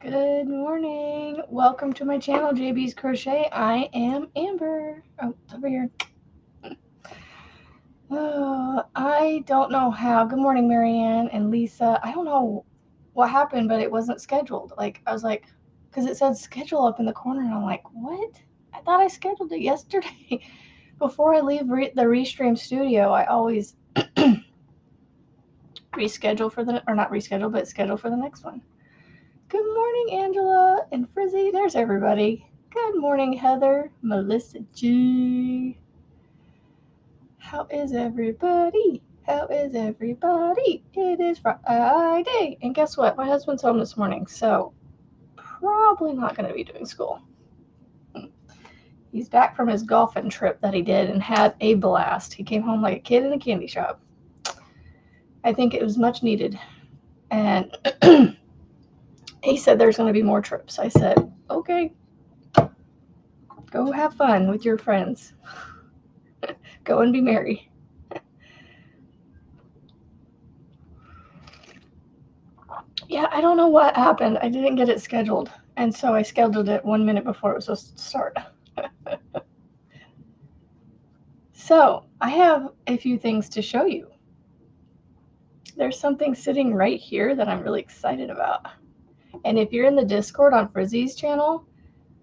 Good morning. Welcome to my channel, JB's Crochet. I am Amber. Oh, it's over here. I don't know how. Good morning, Marianne and Lisa. I don't know what happened, but it wasn't scheduled. I was like, because it said schedule up in the corner, and I'm like, what? I thought I scheduled it yesterday. Before I leave the Restream studio, I always reschedule for the, or not reschedule, but schedule for the next one. Good morning, Angela and Frizzy. There's everybody. Good morning, Heather, Melissa G. How is everybody? How is everybody? It is Friday. And guess what? My husband's home this morning, so probably not going to be doing school. He's back from his golfing trip that he did and had a blast. He came home like a kid in a candy shop. I think it was much needed. And he said there's going to be more trips. I said, okay, go have fun with your friends. Go and be merry. Yeah, I don't know what happened. I didn't get it scheduled. And so I scheduled it 1 minute before it was supposed to start. So I have a few things to show you. There's something sitting right here that I'm really excited about. And if you're in the Discord on Frizzy's channel,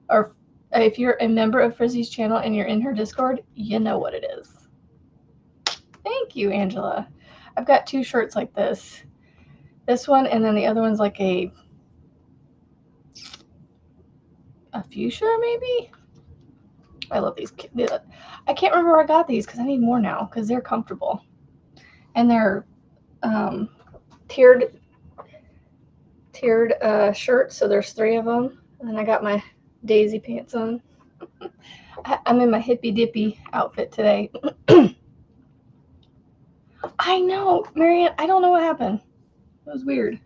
or if you're a member of Frizzy's channel and you're in her Discord, you know what it is. Thank you, Angela. I've got two shirts like this. This one, and then the other one's like a fuchsia, maybe? I love these. I can't remember where I got these because I need more now because they're comfortable. And they're tiered shirts, so there's 3 of them. And then I got my daisy pants on. I'm in my hippy dippy outfit today. I know, Marianne, I don't know what happened. It was weird.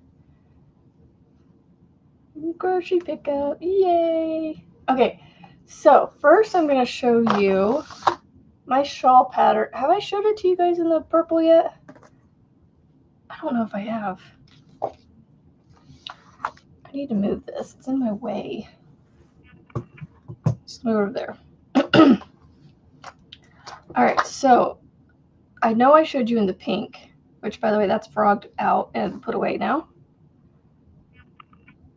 Grocery pickup, yay. Okay, so first I'm going to show you my shawl pattern. Have I showed it to you guys in the purple yet? I don't know if I have. I need to move this. It's in my way. Just move over there. All right, so I know I showed you in the pink, which, by the way, that's frogged out and put away now.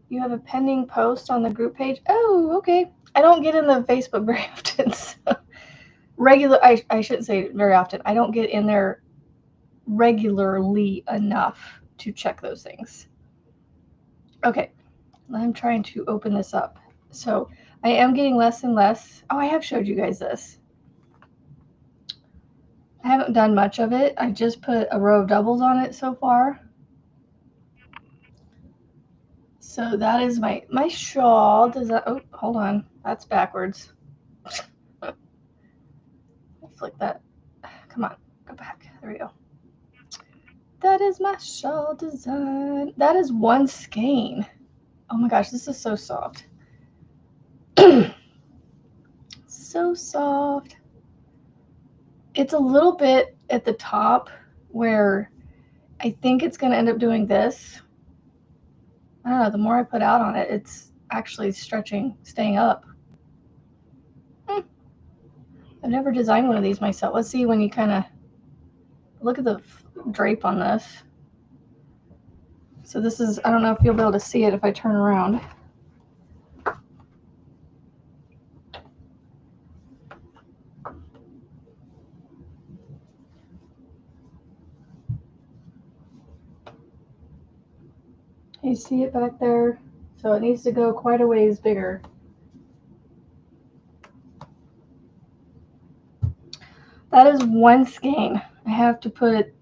You have a pending post on the group page. Oh, okay. I don't get in the Facebook very often. So I shouldn't say very often. I don't get in there regularly enough to check those things. Okay, I'm trying to open this up. So I am getting less and less. Oh, I have showed you guys this. I haven't done much of it. I just put a row of doubles on it so far. So that is my shawl. Does that, oh, hold on. That's backwards. Flick that. Come on, go back. There we go. That is my shawl design. That is one skein. Oh my gosh, this is so soft. So soft. It's a little bit at the top where I think it's going to end up doing this. I don't know, the more I put out on it, it's actually stretching, staying up. I've never designed one of these myself. Let's see when you kind of look at the drape on this. So this is, I don't know if you'll be able to see it if I turn around. You see it back there? So it needs to go quite a ways bigger. That is one skein. I have to put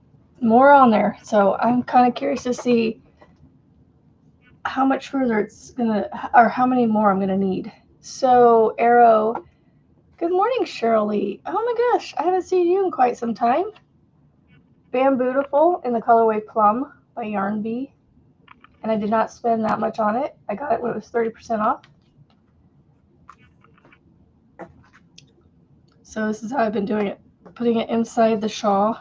more on there. So I'm kind of curious to see how much further it's gonna, or how many more I'm gonna need. So Arrow, good morning, Shirley. Oh my gosh, I haven't seen you in quite some time. Bambootiful in the colorway Plum by Yarn Bee. And I did not spend that much on it. I got it when it was 30% off. So this is how I've been doing it. Putting it inside the shawl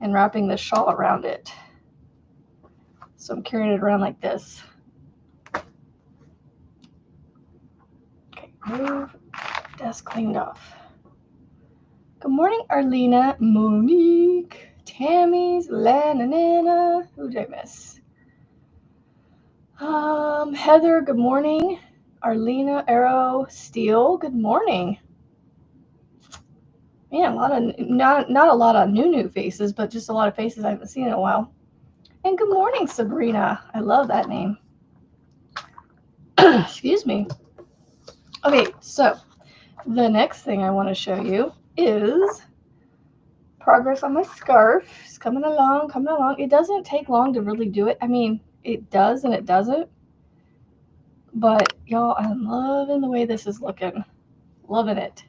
and wrapping the shawl around it. So I'm carrying it around like this. Move. Desk cleaned off. Good morning, Arlena, Monique, Tammy's, Lananina. Who did I miss? Heather, good morning. Arlena, Arrow, Steel, good morning. Man, a lot of not a lot of new faces, but just a lot of faces I haven't seen in a while. And good morning, Sabrina. I love that name. Excuse me. Okay, so the next thing I want to show you is progress on my scarf. It's coming along, coming along. It doesn't take long to really do it. I mean, it does and it doesn't. But y'all, I'm loving the way this is looking. Loving it.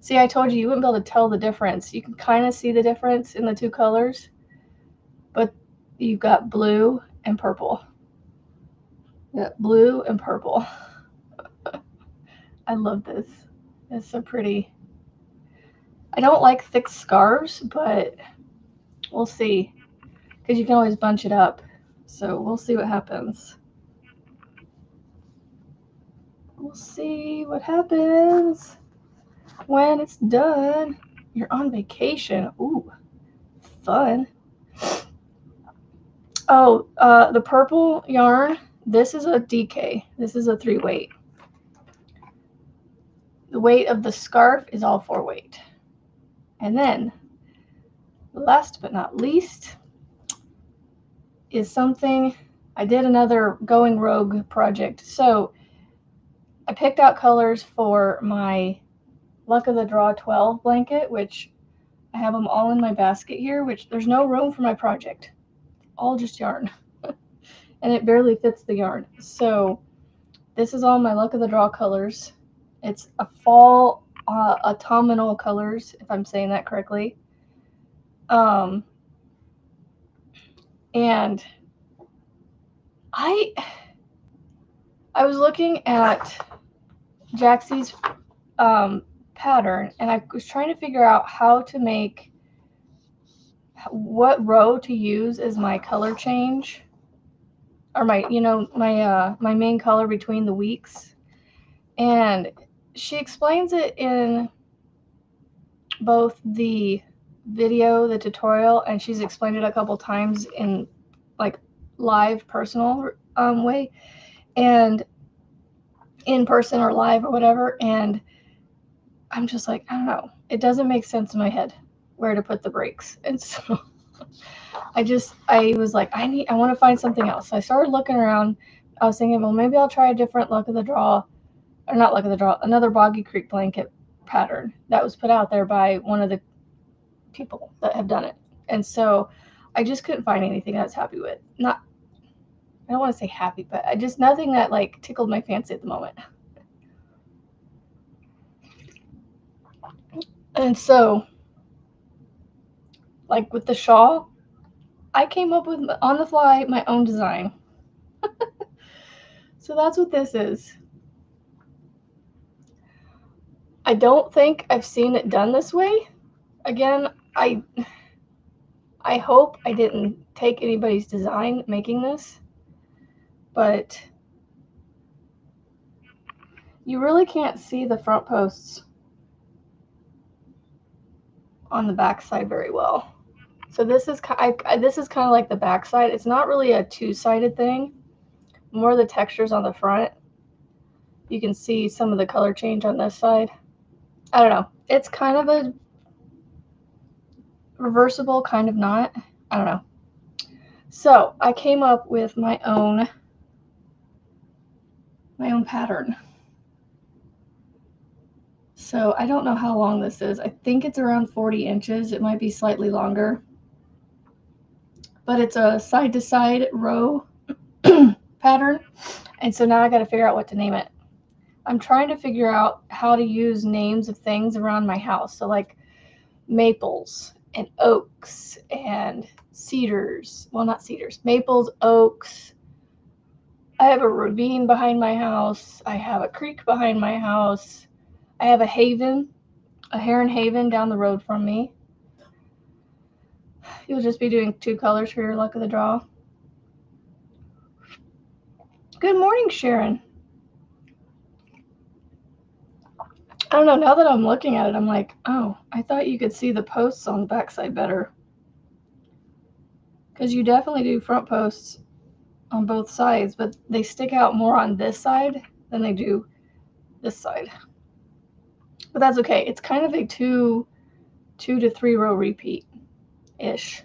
See, I told you you wouldn't be able to tell the difference. You can kind of see the difference in the two colors, but you've got blue and purple. Yeah, blue and purple. I love this. It's so pretty. I don't like thick scarves, but we'll see. Because you can always bunch it up. So we'll see what happens. We'll see what happens when it's done. You're on vacation. Ooh, fun. Oh, the purple yarn, this is a DK. This is a 3-weight. The weight of the scarf is all 4-weight. And then, last but not least, is something, I did another Going Rogue project. So, I picked out colors for my Luck of the Draw 12 blanket, which I have them all in my basket here, which there's no room for my project. All just yarn. And it barely fits the yarn. So, this is all my Luck of the Draw colors. It's a fall autumnal colors, if I'm saying that correctly. And I was looking at Jaxie's pattern, and I was trying to figure out how to make what row to use as my color change, or my my main color between the weeks. And she explains it in both the video, the tutorial, and she's explained it a couple times in like live personal way, and in person or live or whatever. And I'm just like, I don't know, it doesn't make sense in my head where to put the breaks. And so I was like, I want to find something else. So I started looking around. I was thinking, well, maybe I'll try a different Luck of the Draw, or not Luck of the Draw, another Boggy Creek blanket pattern that was put out there by one of the people that have done it. And so I just couldn't find anything I was happy with. I don't want to say happy, but nothing that like tickled my fancy at the moment. And so, like with the shawl, I came up with on the fly my own design. So that's what this is. I don't think I've seen it done this way. Again, I hope I didn't take anybody's design making this, but you really can't see the front posts on the back side very well. So this is kind of like the back side. It's not really a two-sided thing. More of the textures on the front. You can see some of the color change on this side. I don't know. It's kind of a reversible, kind of not. I don't know. So I came up with my own pattern. So I don't know how long this is. I think it's around 40 inches. It might be slightly longer. But it's a side-to-side row pattern. And so now I got to figure out what to name it. I'm trying to figure out how to use names of things around my house. So like maples and oaks and cedars. Well, not cedars. Maples, oaks. I have a ravine behind my house. I have a creek behind my house. I have a haven, a heron haven down the road from me. You'll just be doing 2 colors for your Luck of the Draw. Good morning, Sharon. I don't know, now that I'm looking at it, I'm like, oh, I thought you could see the posts on the backside better. Because you definitely do front posts on both sides, but they stick out more on this side than they do this side. But that's okay. It's kind of a two to 3 row repeat-ish.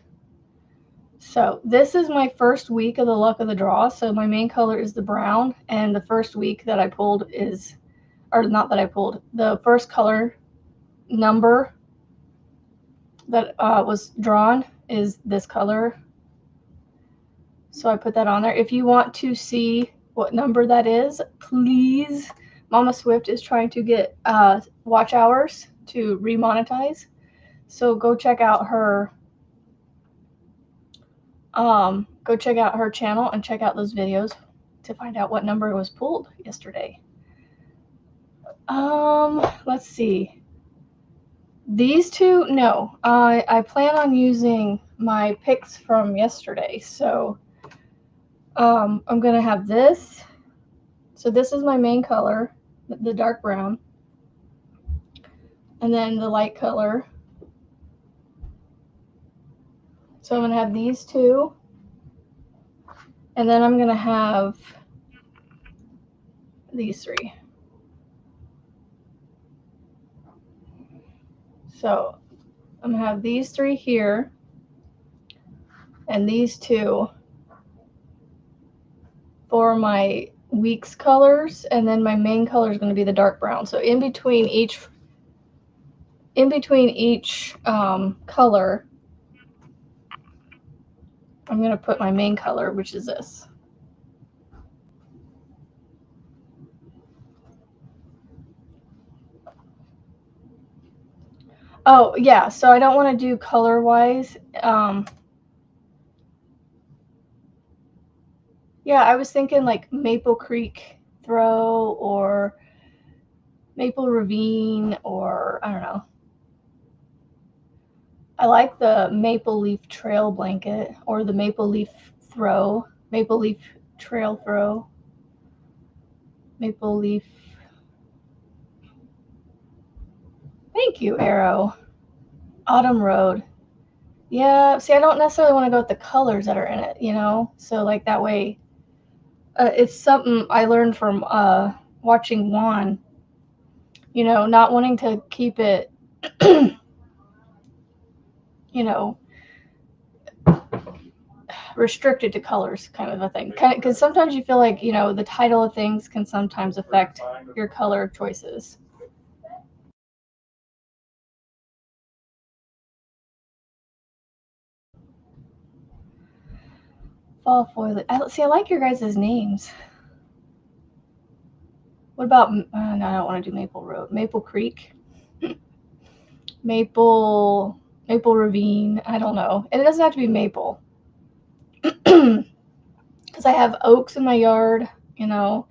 So this is my first week of the luck of the draw. So my main color is the brown, and the first week that I pulled is, or not that I pulled, the first color number that was drawn is this color. So I put that on there. If you want to see what number that is, please, Mama Swift is trying to get watch hours to remonetize. So go check out her channel and check out those videos to find out what number was pulled yesterday. Let's see. These two, no. I plan on using my picks from yesterday. So I'm gonna have this. So this is my main color, the dark brown, and then the light color. So I'm gonna have these two, and then I'm gonna have these three. So I'm gonna have these three here, and these two for my week's colors, and then my main color is going to be the dark brown. So in between each color, I'm going to put my main color, which is this. Oh yeah, so I don't want to do color wise. Yeah, I was thinking like Maple Creek throw or Maple Ravine, or I don't know. I like the Maple Leaf Trail blanket or the Maple Leaf Trail throw. Maple Leaf. Thank you, Arrow. Autumn Road. Yeah, see, I don't necessarily want to go with the colors that are in it, you know? So, like, that way, it's something I learned from watching Juan, you know, not wanting to keep it, you know, restricted to colors kind of a thing. Because sometimes you feel like, you know, the title of things can sometimes affect your color choices. Fall foliage. I like your guys' names. What about, no, I don't want to do Maple Road. Maple Creek. Maple Ravine. I don't know. And it doesn't have to be maple. Because I have oaks in my yard, you know.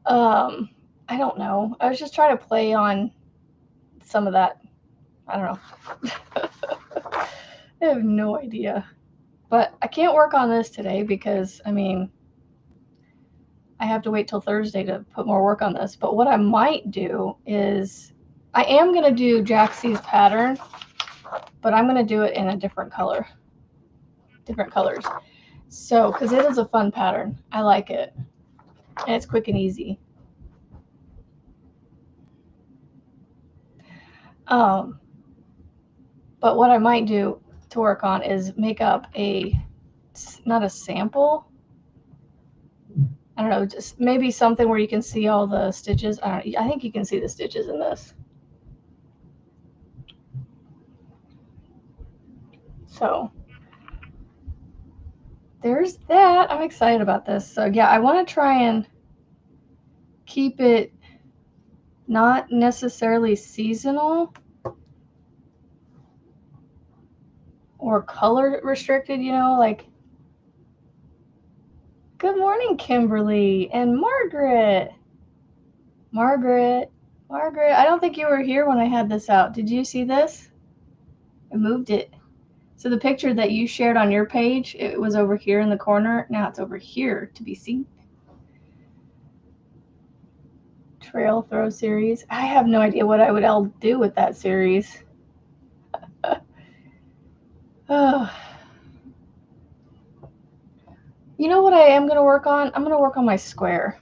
I don't know. I was just trying to play on some of that. I don't know. I have no idea. But I can't work on this today because, I mean, I have to wait till Thursday to put more work on this. But what I might do is, I am going to do Jaxie's pattern, but I'm going to do it in a different color. Different colors. So, because it is a fun pattern. I like it. And it's quick and easy. But what I might do to work on is make up not a sample. I don't know, just maybe something where you can see all the stitches. I think you can see the stitches in this. So there's that. I'm excited about this. So yeah, I want to try and keep it not necessarily seasonal or color restricted, you know, like, good morning, Kimberly and Margaret. Margaret, I don't think you were here when I had this out. Did you see this? I moved it. So the picture that you shared on your page, it was over here in the corner. Now it's over here to be seen. Trail throw series. I have no idea what I would do with that series. Oh. You know what I am going to work on? I'm going to work on my square.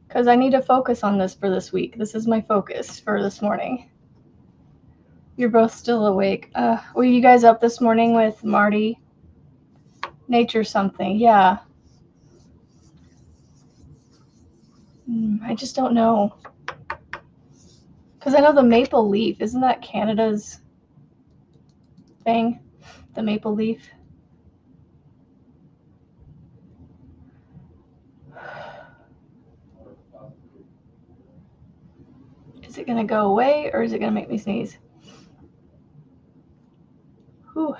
Because I need to focus on this for this week. This is my focus for this morning. You're both still awake. Were you guys up this morning with Marty? Nature something. Yeah. I just don't know. Because I know the maple leaf. Isn't that Canada's thing? The maple leaf. Is it going to go away or is it going to make me sneeze? Whew.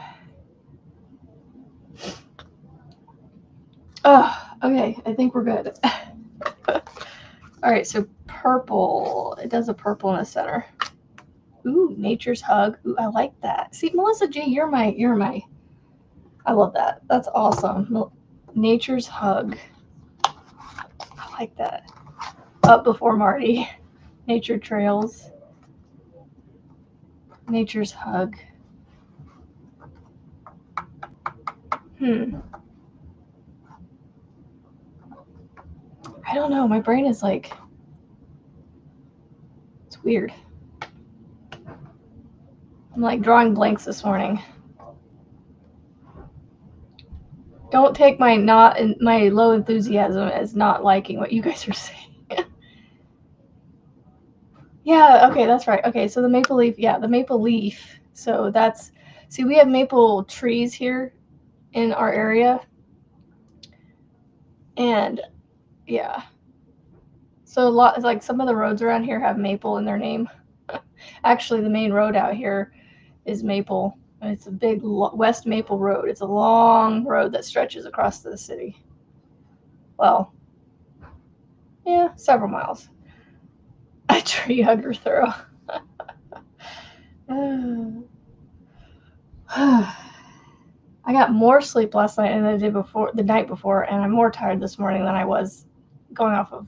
Oh, okay. I think we're good. All right, so purple. It does a purple in the center. Ooh, Nature's Hug. Ooh, I like that. See, Melissa G, you're my. I love that. That's awesome. Nature's Hug. I like that. Up before Marty. Nature Trails. Nature's Hug. I don't know. My brain is like, it's weird. I'm like drawing blanks this morning. Don't take my low enthusiasm as not liking what you guys are saying. Yeah, okay, that's right. Okay, so the maple leaf, yeah, the maple leaf. So that's, see, we have maple trees here in our area. And yeah. So a lot, like some of the roads around here have maple in their name. Actually, the main road out here is maple. It's a big West Maple Road. It's a long road that stretches across the city. Well, yeah, several miles. A tree hugger throw. I got more sleep last night than I did the night before, and I'm more tired this morning than I was going off of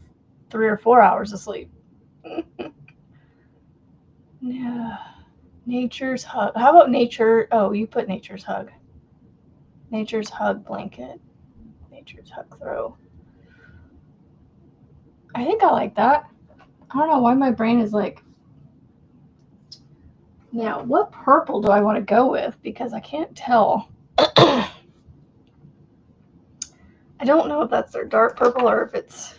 3 or 4 hours of sleep. Yeah. Nature's Hug. How about nature? Oh, you put Nature's Hug. Nature's Hug blanket. Nature's Hug throw. I think I like that. I don't know why my brain is like. Now, what purple do I want to go with? Because I can't tell. I don't know if that's their dark purple or if it's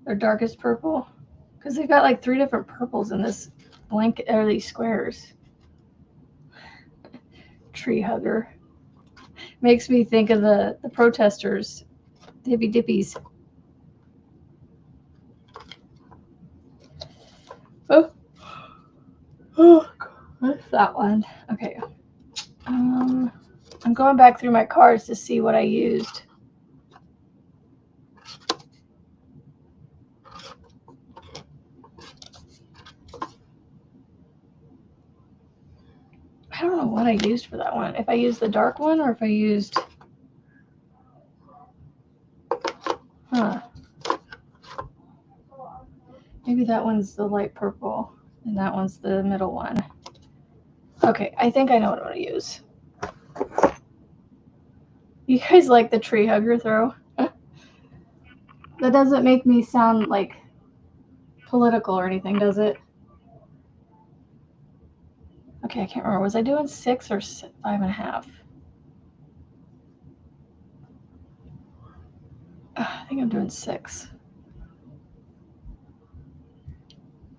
their darkest purple. Because they've got like 3 different purples in this blanket, or these squares. Tree hugger. Makes me think of the protesters, the hippy dippies. Oh, what's that one? Okay. I'm going back through my cards to see what I used. I don't know what I used for that one. If I used the dark one or if I used... Maybe that one's the light purple and that one's the middle one. Okay, I think I know what I'm going to use. You guys like the tree hugger throw? That doesn't make me sound like political or anything, does it? Okay, I can't remember. Was I doing 6 or 5.5? I think I'm doing 6.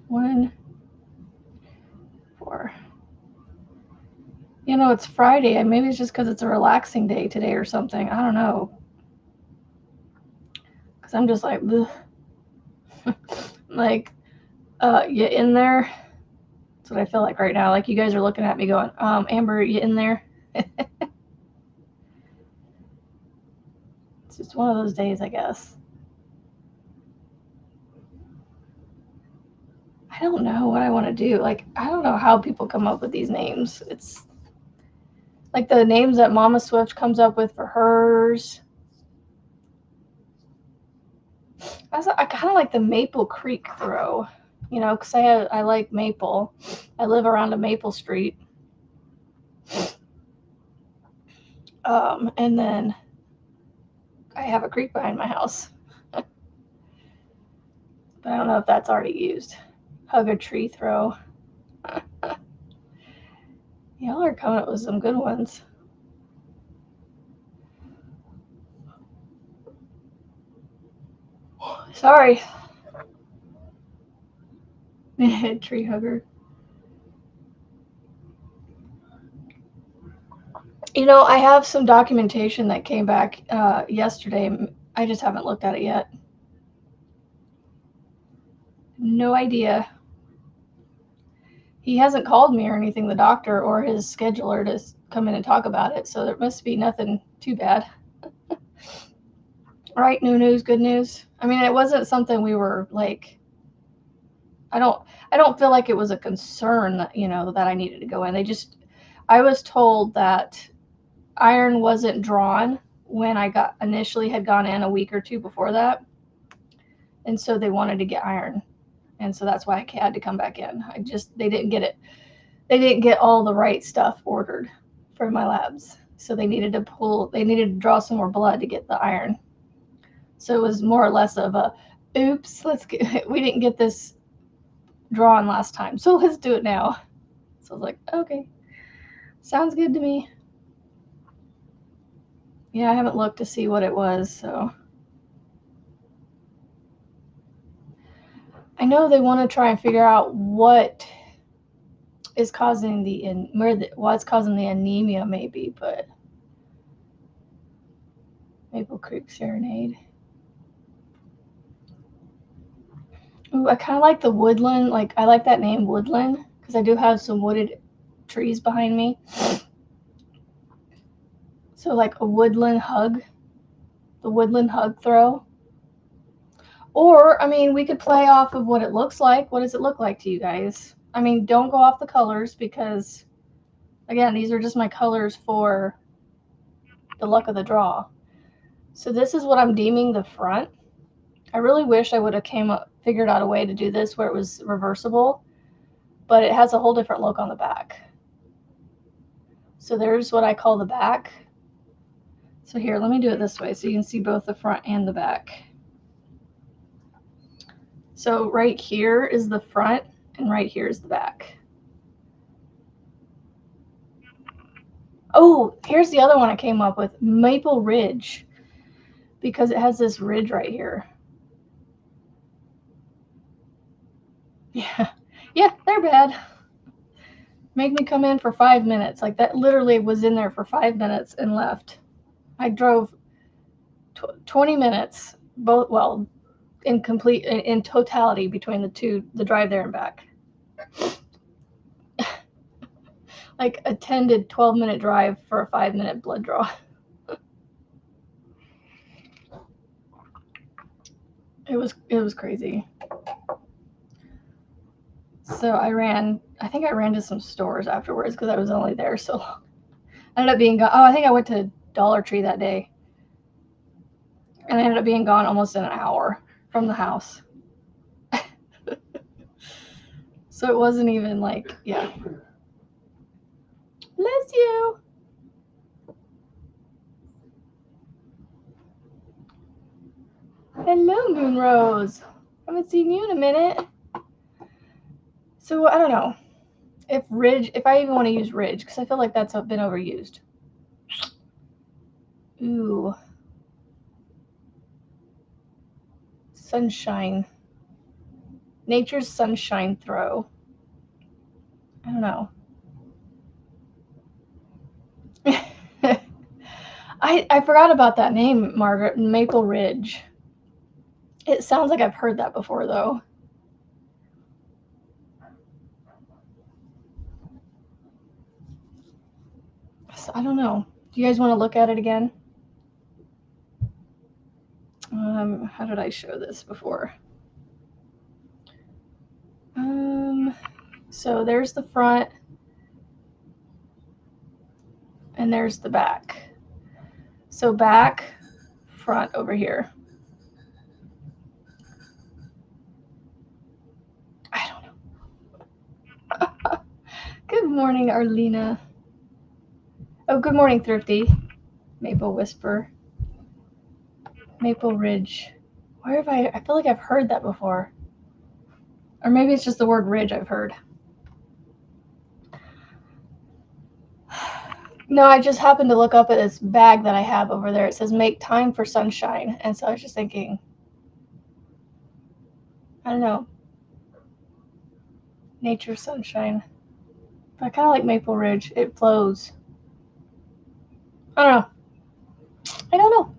1, 4. You know, it's Friday. Maybe it's just because it's a relaxing day today or something. I don't know. Because I'm just like, like, you in there? That's what I feel like right now. Like you guys are looking at me going, Amber, you in there? It's just one of those days, I guess. I don't know what I want to do. Like, I don't know how people come up with these names. It's like the names that Mama Swift comes up with for hers. I kind of like the Maple Creek throw, you know, because I like maple. I live around a maple street. And then I have a creek behind my house. But I don't know if that's already used. Hug a tree throw. Y'all are coming up with some good ones. Sorry. Tree hugger. You know, I have some documentation that came back yesterday. I just haven't looked at it yet. No idea. He hasn't called me or anything, the doctor or his scheduler, to come in and talk about it. So there must be nothing too bad. Right? New news, good news. I mean, it wasn't something we were like, I don't feel like it was a concern that, you know, that I needed to go in. I was told that iron wasn't drawn when I initially had gone in a week or two before that. And so they wanted to get iron. And so that's why I had to come back in. They didn't get it. They didn't get all the right stuff ordered for my labs. So they needed to draw some more blood to get the iron. So it was more or less of a, oops, we didn't get this drawn last time, so let's do it now. So I was like, okay, sounds good to me. Yeah, I haven't looked to see what it was, so. I know they want to try and figure out what is causing what's causing the anemia, maybe, but Maple Creek Serenade. Ooh, I kind of like the woodland. Like, I like that name, woodland, because I do have some wooded trees behind me. So, like a woodland hug, the woodland hug throw. Or, I mean, we could play off of what it looks like. What does it look like to you guys? I mean, don't go off the colors because, again, these are just my colors for the luck of the draw. So this is what I'm deeming the front. I really wish I would have figured out a way to do this where it was reversible, but it has a whole different look on the back. So there's what I call the back. So here, let me do it this way so you can see both the front and the back. So right here is the front and right here is the back. Oh, here's the other one I came up with, Maple Ridge, because it has this ridge right here. Yeah, yeah, they're bad. Make me come in for 5 minutes. Like, that literally was in there for 5 minutes and left. I drove 20 minutes, in totality between the drive there and back. Like a 10 to 12 minute drive for a 5 minute blood draw. It was crazy. So I think I ran to some stores afterwards because I was only there so long. I ended up being gone. Oh, I think I went to Dollar Tree that day. And I ended up being gone almost an hour from the house. So it wasn't even like, yeah. Bless you. Hello, Moonrose. Haven't seen you in a minute. So I don't know if I even want to use ridge, because I feel like that's been overused. Ooh. Sunshine. Nature's Sunshine Throw. I don't know. I forgot about that name, Margaret. Maple Ridge. It sounds like I've heard that before, though. So, I don't know. Do you guys want to look at it again? How did I show this before? So there's the front, and there's the back. So back, front over here. Good morning, Arlena. Oh, good morning, Thrifty. Maple Whisper. Maple Ridge. Where have I feel like I've heard that before. Or maybe it's just the word ridge I've heard. No, I just happened to look up at this bag that I have over there. It says make time for sunshine. And so I was just thinking, I don't know, nature sunshine. But I kind of like Maple Ridge. It flows. I don't know. I don't know.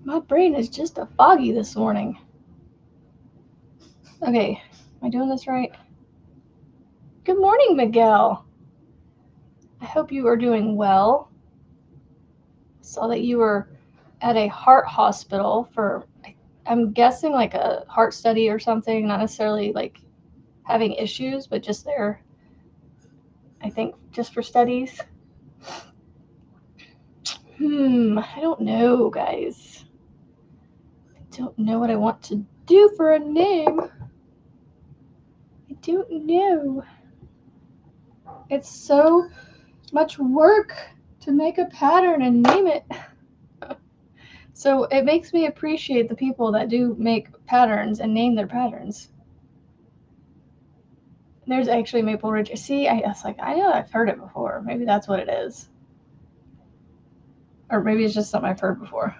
My brain is just a foggy this morning. Okay, am I doing this right? Good morning, Miguel. I hope you are doing well. Saw that you were at a heart hospital for, I'm guessing, like a heart study or something, not necessarily like having issues, but just there, I think, just for studies. I don't know, guys. I don't know what I want to do for a name. I don't know. It's so much work to make a pattern and name it. So it makes me appreciate the people that do make patterns and name their patterns. There's actually Maple Ridge. See, I know I've heard it before. Maybe that's what it is. Or maybe it's just something I've heard before.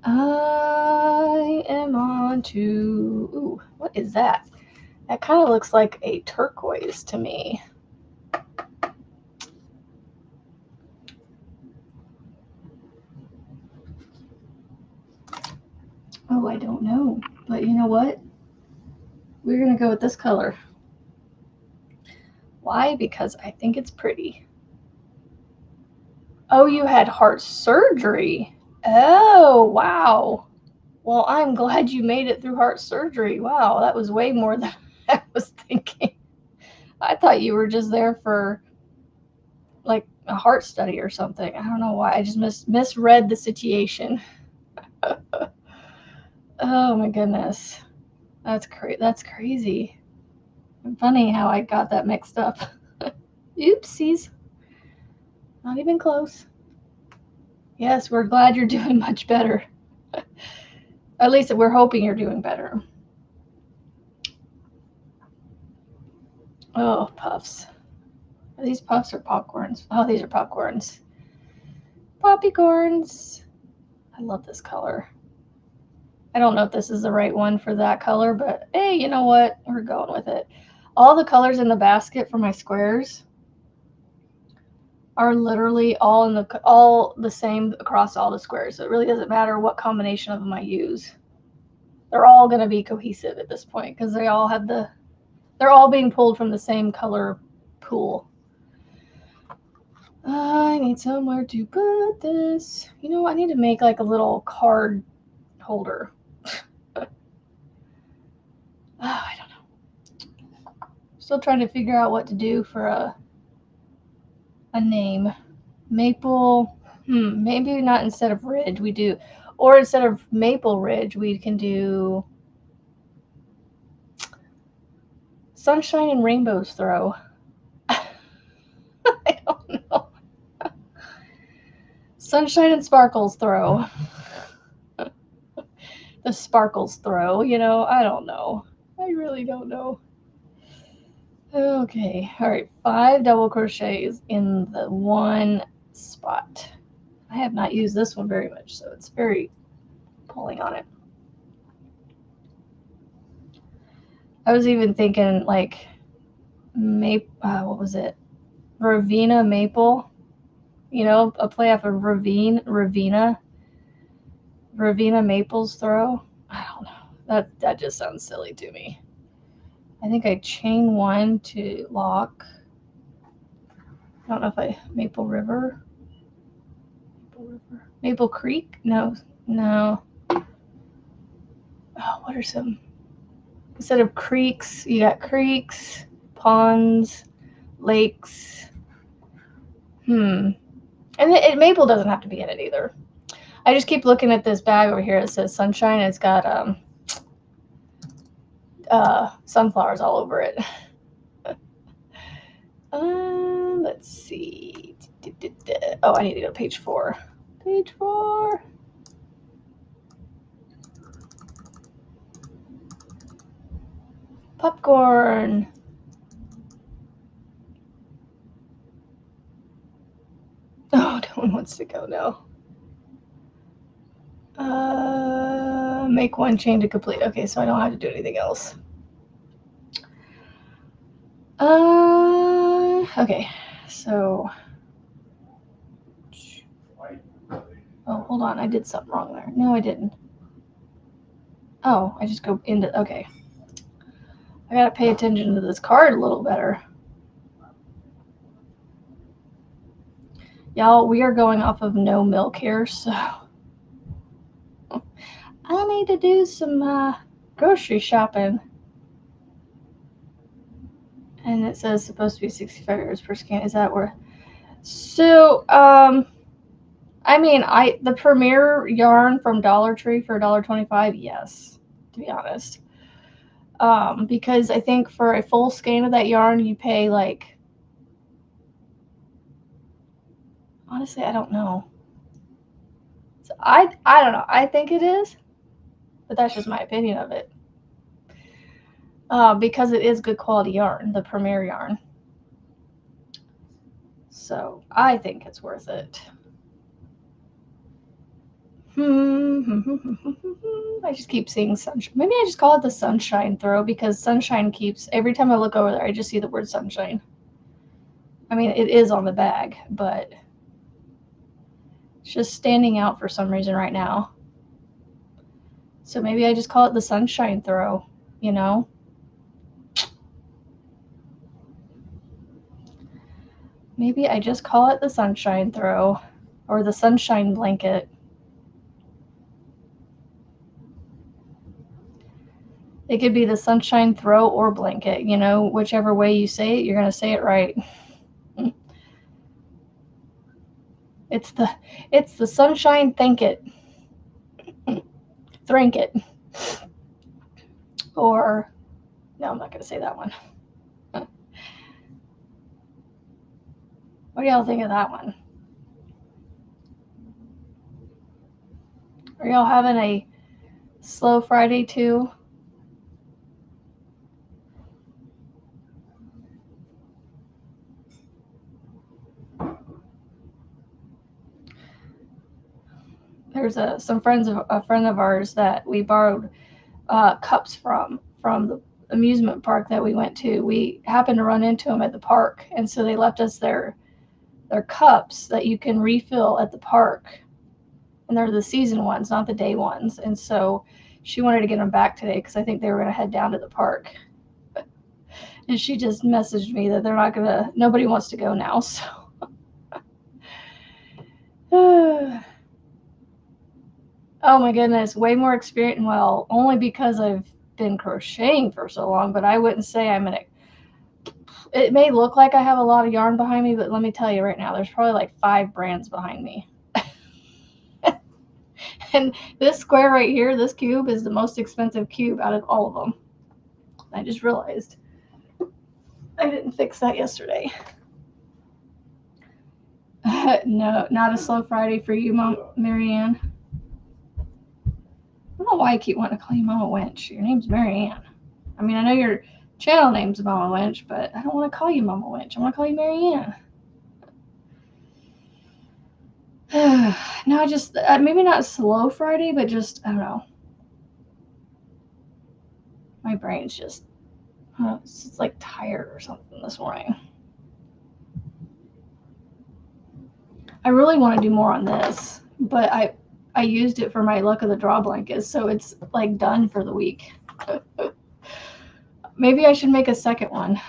I am on to... Ooh, what is that? That kind of looks like a turquoise to me. Oh, I don't know. But you know what? We're going to go with this color. Why? Because I think it's pretty. Oh, you had heart surgery. Oh, wow. Well, I'm glad you made it through heart surgery. Wow, that was way more than I was thinking. I thought you were just there for like a heart study or something. I don't know why. I just misread the situation. Oh my goodness. That's crazy. Funny how I got that mixed up. Oopsies. Not even close. Yes, we're glad you're doing much better. At least we're hoping you're doing better. Oh, puffs. Are these puffs or popcorns? Oh, these are popcorns. Poppycorns. I love this color. I don't know if this is the right one for that color, but hey, you know what? We're going with it. All the colors in the basket for my squares are literally all the same across all the squares. So it really doesn't matter what combination of them I use. They're all going to be cohesive at this point because they're all being pulled from the same color pool. I need somewhere to put this. You know, I need to make like a little card holder. I don't know. Still trying to figure out what to do for a name. Maple, maybe not instead of Ridge, we do, or instead of Maple Ridge, we can do Sunshine and Rainbows Throw. I don't know. Sunshine and Sparkles Throw. The Sparkles Throw, you know, I don't know. I really don't know. Okay, all right, 5 double crochets in the one spot. I have not used this one very much, so it's very pulling on it. I was even thinking like what was it? Ravina Maple. You know, a play off of Ravina Maple's Throw. I don't know. That just sounds silly to me. I think I chain 1 to lock. I don't know if Maple River. Maple Creek? No. Oh, what are some? Instead of creeks, you got creeks, ponds, lakes. And maple doesn't have to be in it either. I just keep looking at this bag over here. It says Sunshine. It's got sunflowers all over it. Let's see. Oh, I need to go to page 4. Page 4. Popcorn. Oh, no one wants to go now. Make one chain to complete. Okay, so I don't have to do anything else. Okay, so. Oh, hold on. I did something wrong there. No, I didn't. Oh, I just go into. Okay. I gotta pay attention to this card a little better. Y'all, we are going off of no milk here, so I need to do some grocery shopping. And it says supposed to be 65 euros per scan. Is that where? So, I mean, the Premier yarn from Dollar Tree for $1.25, yes, to be honest. Because I think for a full skein of that yarn, you pay like, honestly, I don't know. So I don't know. I think it is, but that's just my opinion of it. Because it is good quality yarn, the Premier yarn. So I think it's worth it. I just keep seeing sunshine. Maybe I just call it the sunshine throw because sunshine keeps, every time I look over there, I just see the word sunshine. I mean, it is on the bag, but it's just standing out for some reason right now. So maybe I just call it the sunshine throw, you know? Maybe I just call it the sunshine throw or the sunshine blanket. It could be the sunshine throw or blanket, you know, whichever way you say it, you're going to say it right. It's the sunshine thank-it. Thrank-it. Or, no, I'm not going to say that one. What do y'all think of that one? Are y'all having a slow Friday too? There's a friend of ours that we borrowed cups from the amusement park that we went to. We happened to run into them at the park, and so they left us their cups that you can refill at the park, and they're the season ones, not the day ones. And so she wanted to get them back today because I think they were going to head down to the park. And she just messaged me that they're not gonna. Nobody wants to go now, so. Oh my goodness, way more experience. Well, only because I've been crocheting for so long, but I wouldn't say I'm an. It may look like I have a lot of yarn behind me, but let me tell you right now, there's probably like 5 brands behind me. And this square right here, this cube, is the most expensive cube out of all of them. I just realized. I didn't fix that yesterday. No, not a slow Friday for you, Mom, Marianne. I don't know why I keep wanting to call you Mama Winch. Your name's Marianne. I mean, I know your channel name's Mama Winch, but I don't want to call you Mama Winch. I want to call you Marianne. No, I just, maybe not slow Friday, but just, I don't know. My brain's just, it's like tired or something this morning. I really want to do more on this, but I used it for my Luck of the Draw blankets, so it's like done for the week. Maybe I should make a second one.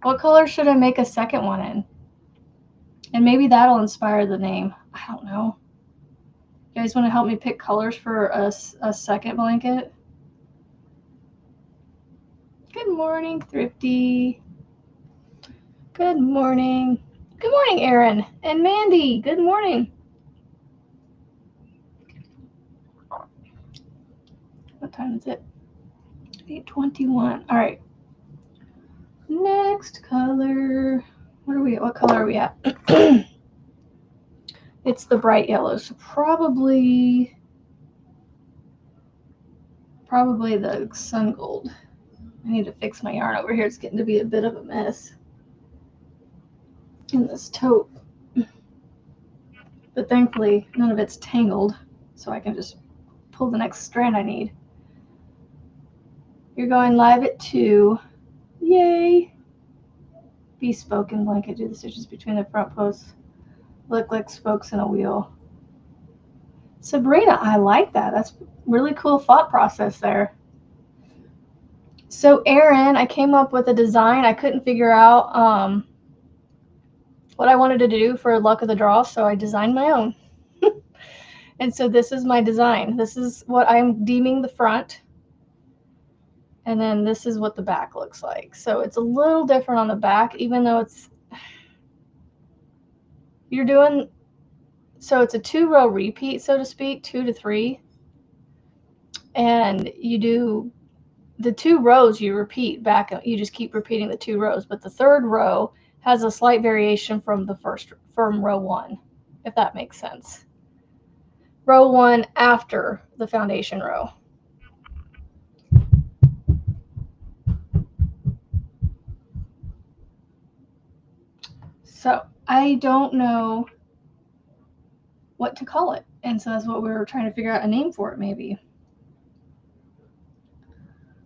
What color should I make a second one in? And maybe that'll inspire the name. I don't know. You guys want to help me pick colors for a second blanket? Good morning, Thrifty. Good morning. Good morning, Erin and Mandy. Good morning. What time is it? 8:21. All right. Next color. What color are we at? It's the bright yellow, so probably the sun gold. I need to fix my yarn over here. It's getting to be a bit of a mess in this tote. But thankfully, none of it's tangled, so I can just pull the next strand I need. You're going live at 2. Yay! Bespoke and blanket. Do the stitches between the front posts look like spokes in a wheel. Sabrina, I like that. That's really cool thought process there. So Erin, I came up with a design. I couldn't figure out what I wanted to do for luck of the draw, so I designed my own. And so this is my design. This is what I'm deeming the front. And then this is what the back looks like. So it's a little different on the back, even though it's, you're doing, so it's a 2-row repeat, so to speak, 2 to 3. And you do the 2 rows, you repeat back, you just keep repeating the 2 rows. But the 3rd row has a slight variation from row 1, if that makes sense. Row 1 after the foundation row. So I don't know what to call it. And so that's what we were trying to figure out a name for it, maybe.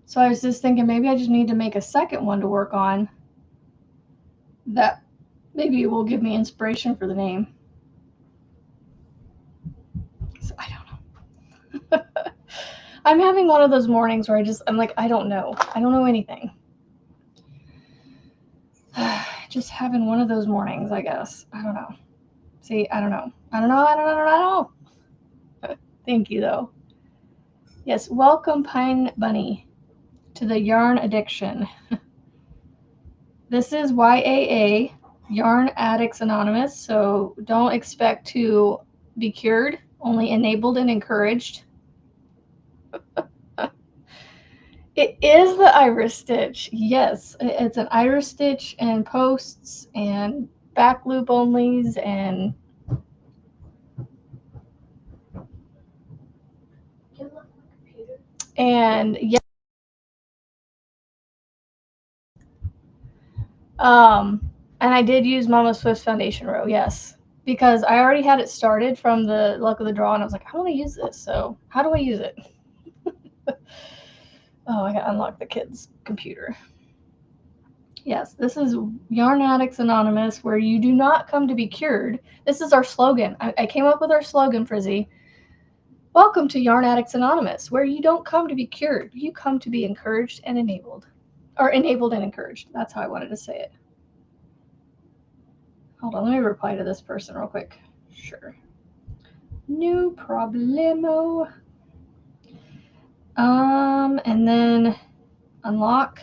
So I was just thinking maybe I just need to make a second one to work on that maybe will give me inspiration for the name. So I don't know. I'm having one of those mornings where I'm like, I don't know. I don't know anything. Just having one of those mornings, I guess. I don't know. See, I don't know. I don't know. Thank you, though. Yes, welcome, Pine Bunny, to the Yarn Addiction. This is YAA, Yarn Addicts Anonymous, so don't expect to be cured, only enabled and encouraged. It is the iris stitch. Yes, it's an iris stitch and posts and back loop onlys and yeah. And I did use Mama Swift's foundation row, yes, because I already had it started from the luck of the draw, and I was like, I want to use this. So how do I use it? Oh, I got to unlock the kids' computer. Yes, this is Yarn Addicts Anonymous, where you do not come to be cured. This is our slogan. I came up with our slogan, Frizzy. Welcome to Yarn Addicts Anonymous, where you don't come to be cured. You come to be encouraged and enabled. Or enabled and encouraged. That's how I wanted to say it. Hold on, let me reply to this person real quick. Sure. No problemo. And then unlock.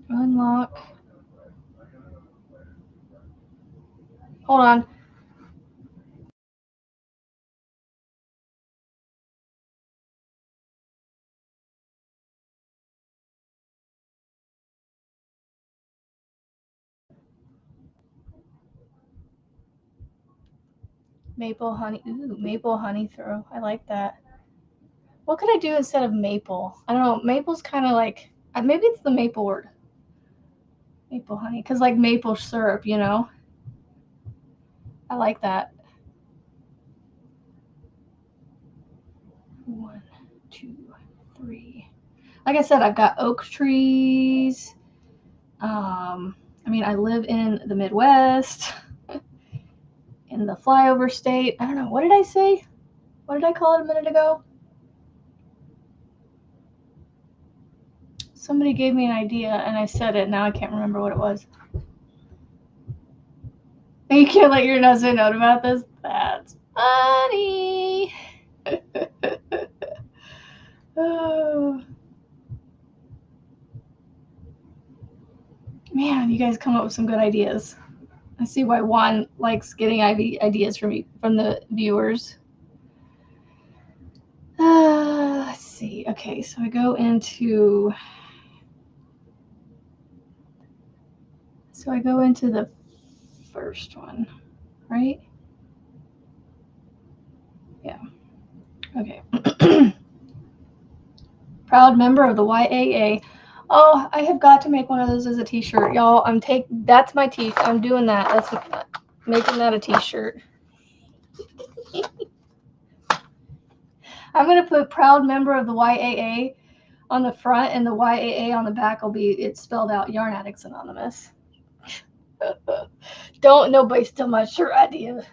Hold on. Maple honey. Ooh, maple honey throw. I like that. What could I do instead of maple? I don't know. Maple's kind of like, maybe it's the maple word. Maple honey. Because like maple syrup, you know? I like that. 1, 2, 3. Like I said, I've got oak trees. I mean, I live in the Midwest, in the flyover state. I don't know. What did I say? What did I call it a minute ago? Somebody gave me an idea and I said it. Now I can't remember what it was. You can't let your husband know about this? That's funny. Oh. Man, you guys come up with some good ideas. I see why Juan likes getting ideas from the viewers. Let's see. Okay, so I go into So I go into the first one, right? Yeah. Okay. Proud member of the YAA. Oh, I have got to make one of those as a t-shirt, y'all. That's my I'm doing that. That's making that a t-shirt. I'm gonna put proud member of the YAA on the front, and the YAA on the back will be it's spelled out Yarn Addicts Anonymous. Don't nobody steal my shirt idea.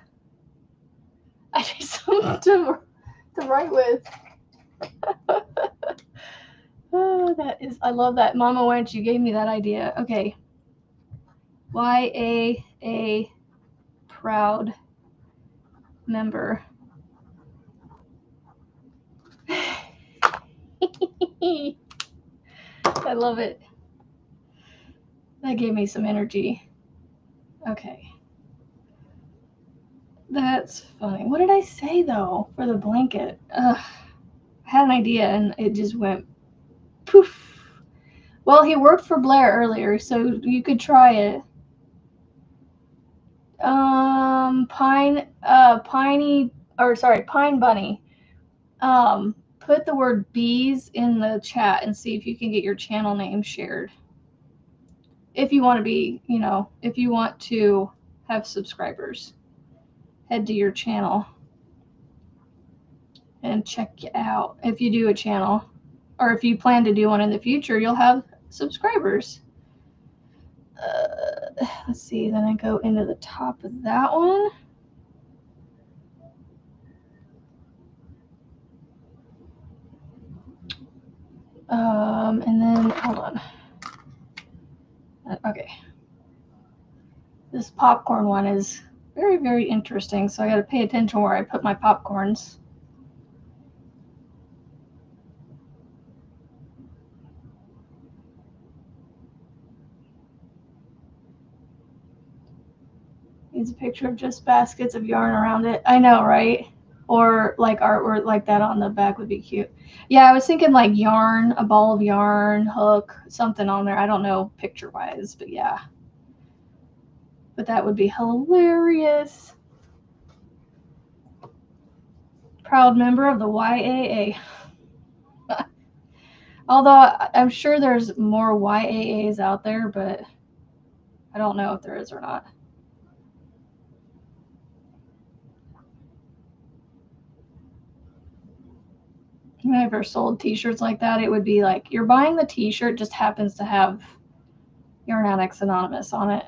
I need something to write with. Oh, I love that. Mama Wench, you gave me that idea. Okay. YAA proud member. I love it. That gave me some energy. Okay. That's funny. What did I say, though, for the blanket? Ugh. I had an idea, and it just went poof. Well, he worked for Blair earlier, so you could try it. Pine Bunny. Put the word bees in the chat and see if you can get your channel name shared. If you want to be, if you want to have subscribers, head to your channel and check you out. If you do a channel, or if you plan to do one in the future, you'll have subscribers. Let's see, then I go into the top of that one. And then, hold on. Okay. This popcorn one is very, very interesting, so I got to pay attention where I put my popcorns. Needs a picture of just baskets of yarn around it. I know, right? Or like artwork like that on the back would be cute. Yeah, I was thinking like yarn, a ball of yarn, hook, something on there. I don't know picture-wise, but yeah. But that would be hilarious. Proud member of the YAA. Although I'm sure there's more YAAs out there, but I don't know if there is or not. If I ever sold t-shirts like that, it would be like you're buying the t-shirt, just happens to have Yarn Addicts Anonymous on it.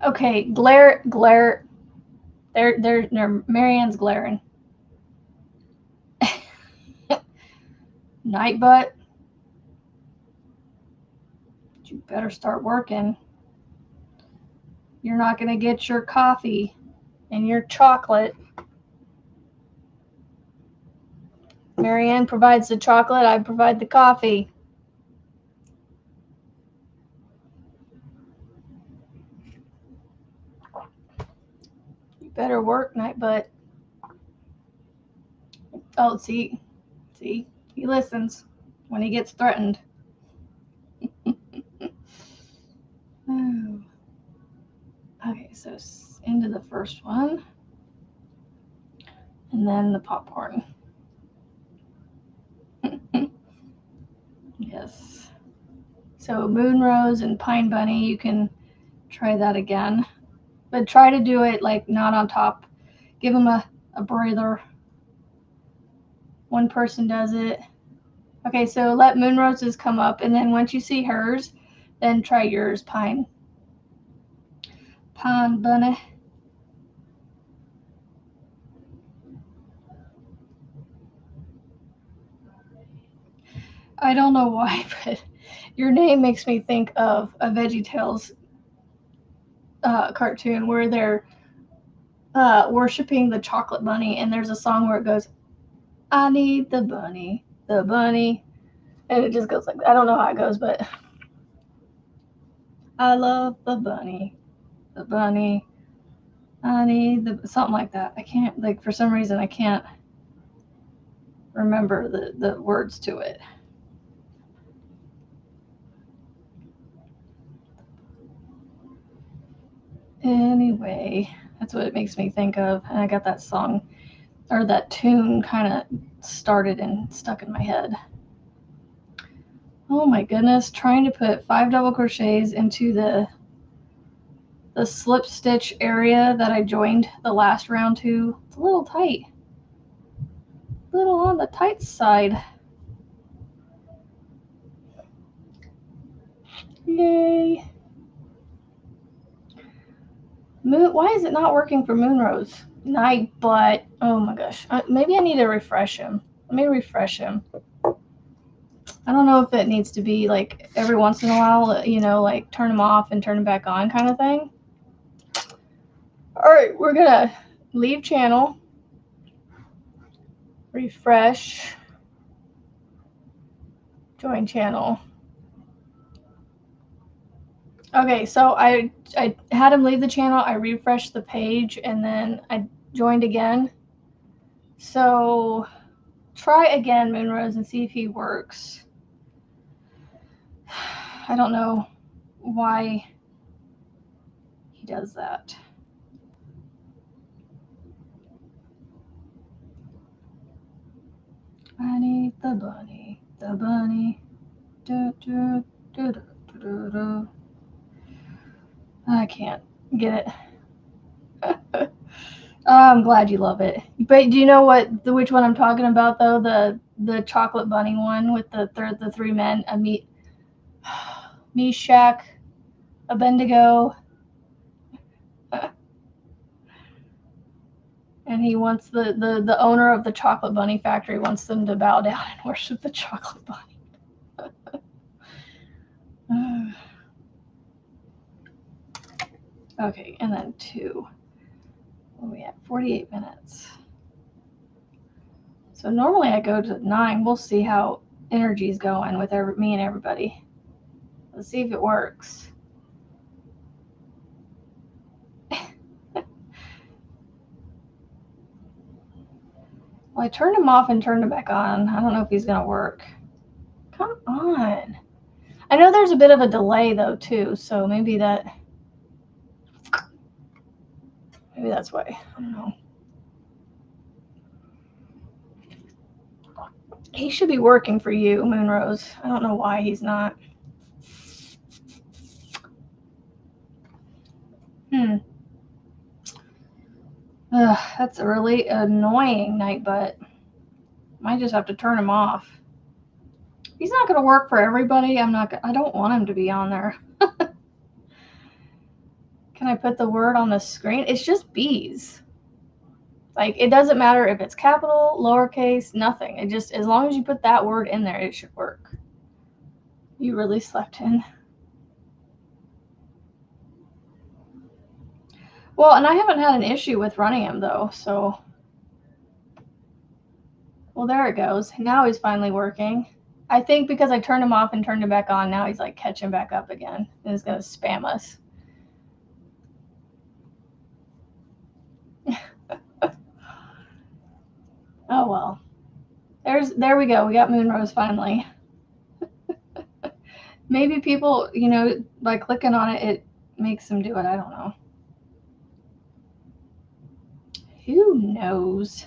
Okay, glare. They're Marianne's glaring. Night butt. You better start working. You're not gonna get your coffee and your chocolate. Marianne provides the chocolate, I provide the coffee. You better work, night butt. Oh, see, he listens when he gets threatened. Okay, so into the first one, and then the popcorn. Yes. So Moon Rose and Pine Bunny, you can try that again, but try to do it like not on top. Give them a breather. One person does it. Okay, so let Moon Rose's come up, and then once you see hers, then try yours, Pine Bunny. I don't know why, but your name makes me think of a VeggieTales cartoon where they're worshiping the chocolate bunny, and there's a song where it goes, I need the bunny, and it just goes like, I don't know how it goes, but I love the bunny, I need the, something like that. I can't, like, for some reason, I can't remember the words to it. Anyway, that's what it makes me think of. And I got that song, or that tune kind of started and stuck in my head. Oh my goodness, trying to put 5 double crochets into the slip stitch area that I joined the last round to. It's a little tight. A little on the tight side. Yay. Why is it not working for Moonrose? Night butt. Oh my gosh. Maybe I need to refresh him. Let me refresh him. I don't know if it needs to be like every once in a while, you know, like turn him off and turn him back on kind of thing. All right, we're going to leave channel, refresh, join channel. Okay, so I had him leave the channel, I refreshed the page, and then I joined again. So try again, Moonrose, and see if he works. I don't know why he does that. I need the bunny, the bunny. Do, do, do, do, do, do. I can't get it. I'm glad you love it. But do you know which one I'm talking about though? The chocolate bunny one with the 3 men, Meshach, Abednego, and he wants the owner of the chocolate bunny factory wants them to bow down and worship the chocolate bunny. Okay, and then 2. What are we at? 48 minutes. So normally I go to 9. We'll see how energy's going with me and everybody. Let's see if it works. Well, I turned him off and turned him back on. I don't know if he's going to work. Come on. I know there's a bit of a delay, though, too, so maybe that's why. I don't know. He should be working for you, Moonrose. I don't know why he's not. That's a really annoying, Nightbutt. Might just have to turn him off. He's not going to work for everybody. I don't want him to be on there. Can I put the word on the screen? It's just bees. Like, it doesn't matter if it's capital, lowercase, nothing. It just, as long as you put that word in there, it should work. You really slept in. Well, and I haven't had an issue with running him, though, so. Well, there it goes. Now he's finally working. I think because I turned him off and turned him back on, now he's like catching back up again and he's going to spam us. Oh, well. There we go. We got Moonrose finally. Maybe people, you know, by clicking on it, it makes them do it. I don't know. Who knows?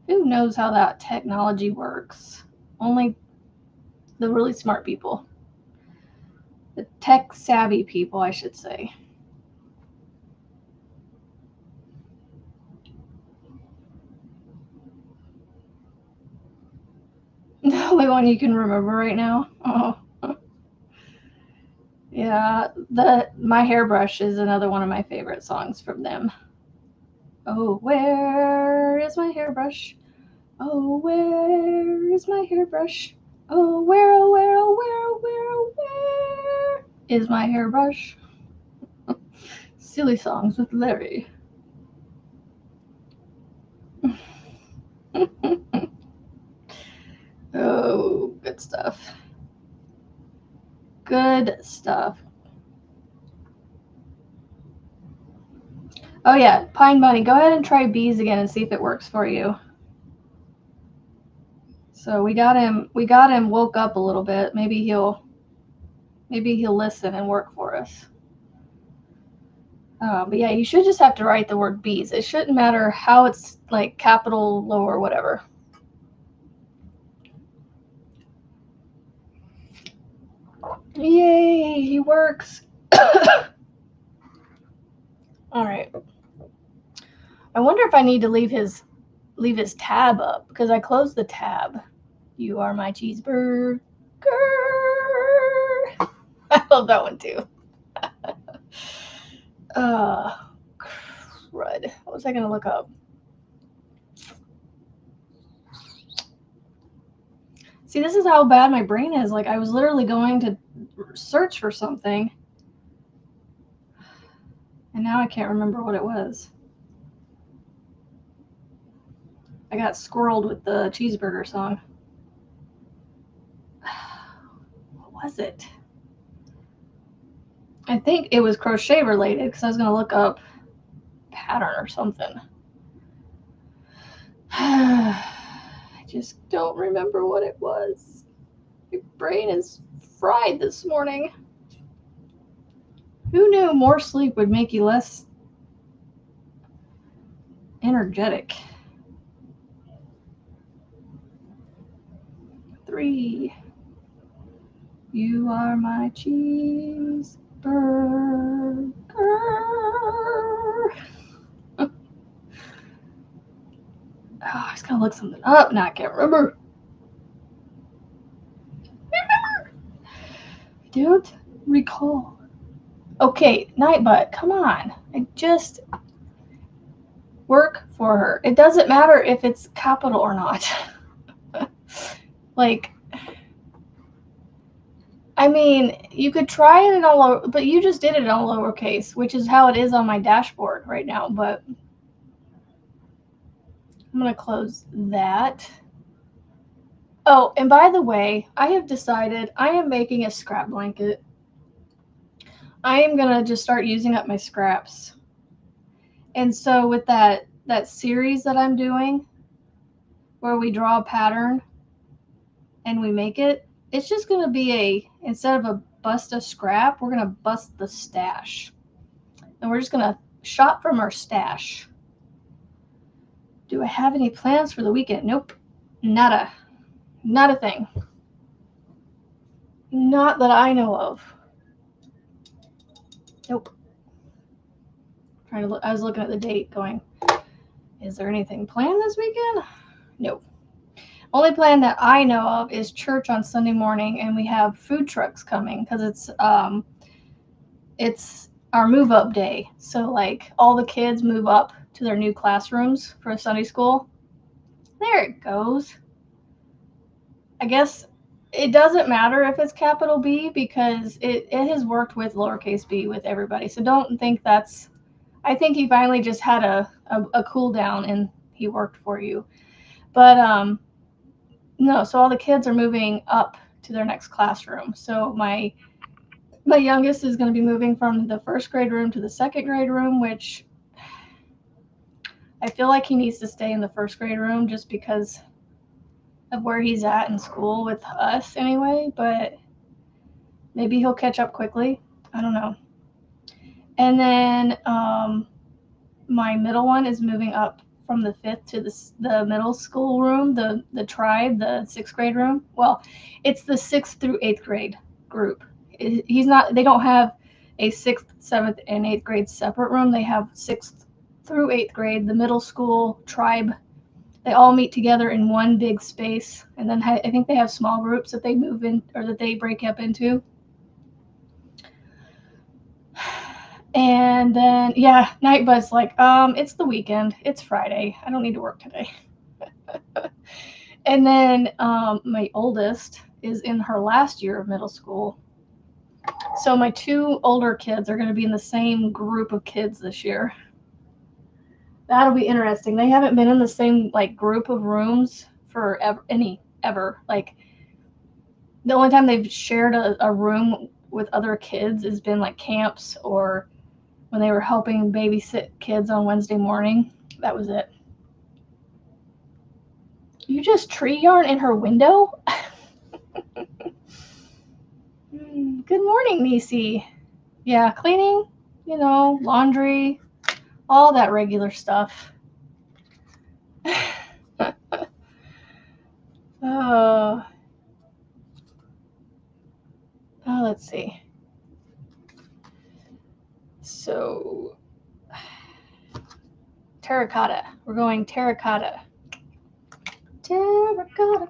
Who knows how that technology works? Only the really smart people. The tech-savvy people, I should say. The only one you can remember right now? Oh. Yeah, My Hairbrush is another one of my favorite songs from them. Oh, where is my hairbrush? Oh, where is my hairbrush? Oh, where, oh, where, oh, where, oh, where, oh, where is my hairbrush? Silly songs with Larry. Oh, good stuff. Good stuff. Oh yeah, Pine Bunny, go ahead and try bees again and see if it works for you. So we got him woke up a little bit. Maybe he'll listen and work for us. But yeah, you should just have to write the word bees. It shouldn't matter how it's like capital, low, or whatever. Yay, he works. All right. I wonder if I need to leave his tab up because I closed the tab. You are my cheeseburger. I love that one too. Crud. What was I gonna look up? See, this is how bad my brain is. Like, I was literally going to search for something, and now I can't remember what it was. I got squirreled with the cheeseburger song. What was it? I think it was crochet related because I was going to look up pattern or something. I just don't remember what it was. My brain is fried this morning. Who knew more sleep would make you less energetic? 3. You are my cheeseburger. Oh, I was gonna look something up. Now I can't remember. I don't recall. Okay, Nightbutt, come on. I just work for her. It doesn't matter if it's capital or not. Like, I mean, you could try it in all lower, but you just did it in all lowercase, which is how it is on my dashboard right now. But I'm going to close that. Oh, and by the way, I have decided I am making a scrap blanket. I am going to just start using up my scraps. And so with that series that I'm doing, where we draw a pattern and we make it, it's just going to be instead of a bust a scrap, we're going to bust the stash. And we're just going to shop from our stash. Do I have any plans for the weekend? Nope. Nada. Not a thing. Not that I know of. Nope. I was looking at the date going, is there anything planned this weekend? Nope. Only plan that I know of is church on Sunday morning, and we have food trucks coming because it's our move up day. So like all the kids move up to their new classrooms for Sunday school. There it goes. I guess it doesn't matter if it's capital B because it has worked with lowercase b with everybody. So don't think that's, I think he finally just had a cool down and he worked for you. But no, so all the kids are moving up to their next classroom. So my youngest is going to be moving from the first grade room to the second grade room, which I feel like he needs to stay in the first grade room just because of where he's at in school with us anyway, but maybe he'll catch up quickly. I don't know. And then my middle one is moving up from the 5th to the middle school room, the tribe, the 6th grade room. Well, it's the 6th through 8th grade group. They don't have a 6th, 7th, and 8th grade separate room. They have 6th through 8th grade, the middle school tribe. They all meet together in one big space, and then I think they have small groups that they move in or that they break up into. And then, yeah, Nightbud's like, it's the weekend. It's Friday. I don't need to work today. And then my oldest is in her last year of middle school. So my 2 older kids are going to be in the same group of kids this year. That'll be interesting. They haven't been in the same like group of rooms for ever. Like the only time they've shared a room with other kids has been like camps or when they were helping babysit kids on Wednesday morning. That was it. You just tree yarn in her window? Good morning, Nisi. Yeah, cleaning. you know, laundry, all that regular stuff. Oh, let's see. So, terracotta. We're going terracotta. Terracotta.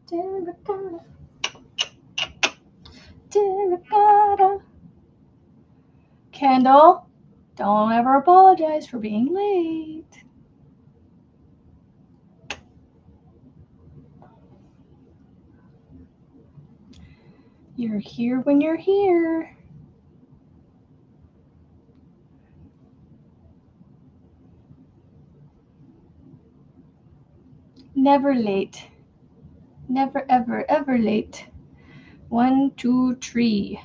Terracotta. Terracotta. Kendall, don't ever apologize for being late. You're here when you're here. Never late. Never, ever, ever late. 1, 2, 3.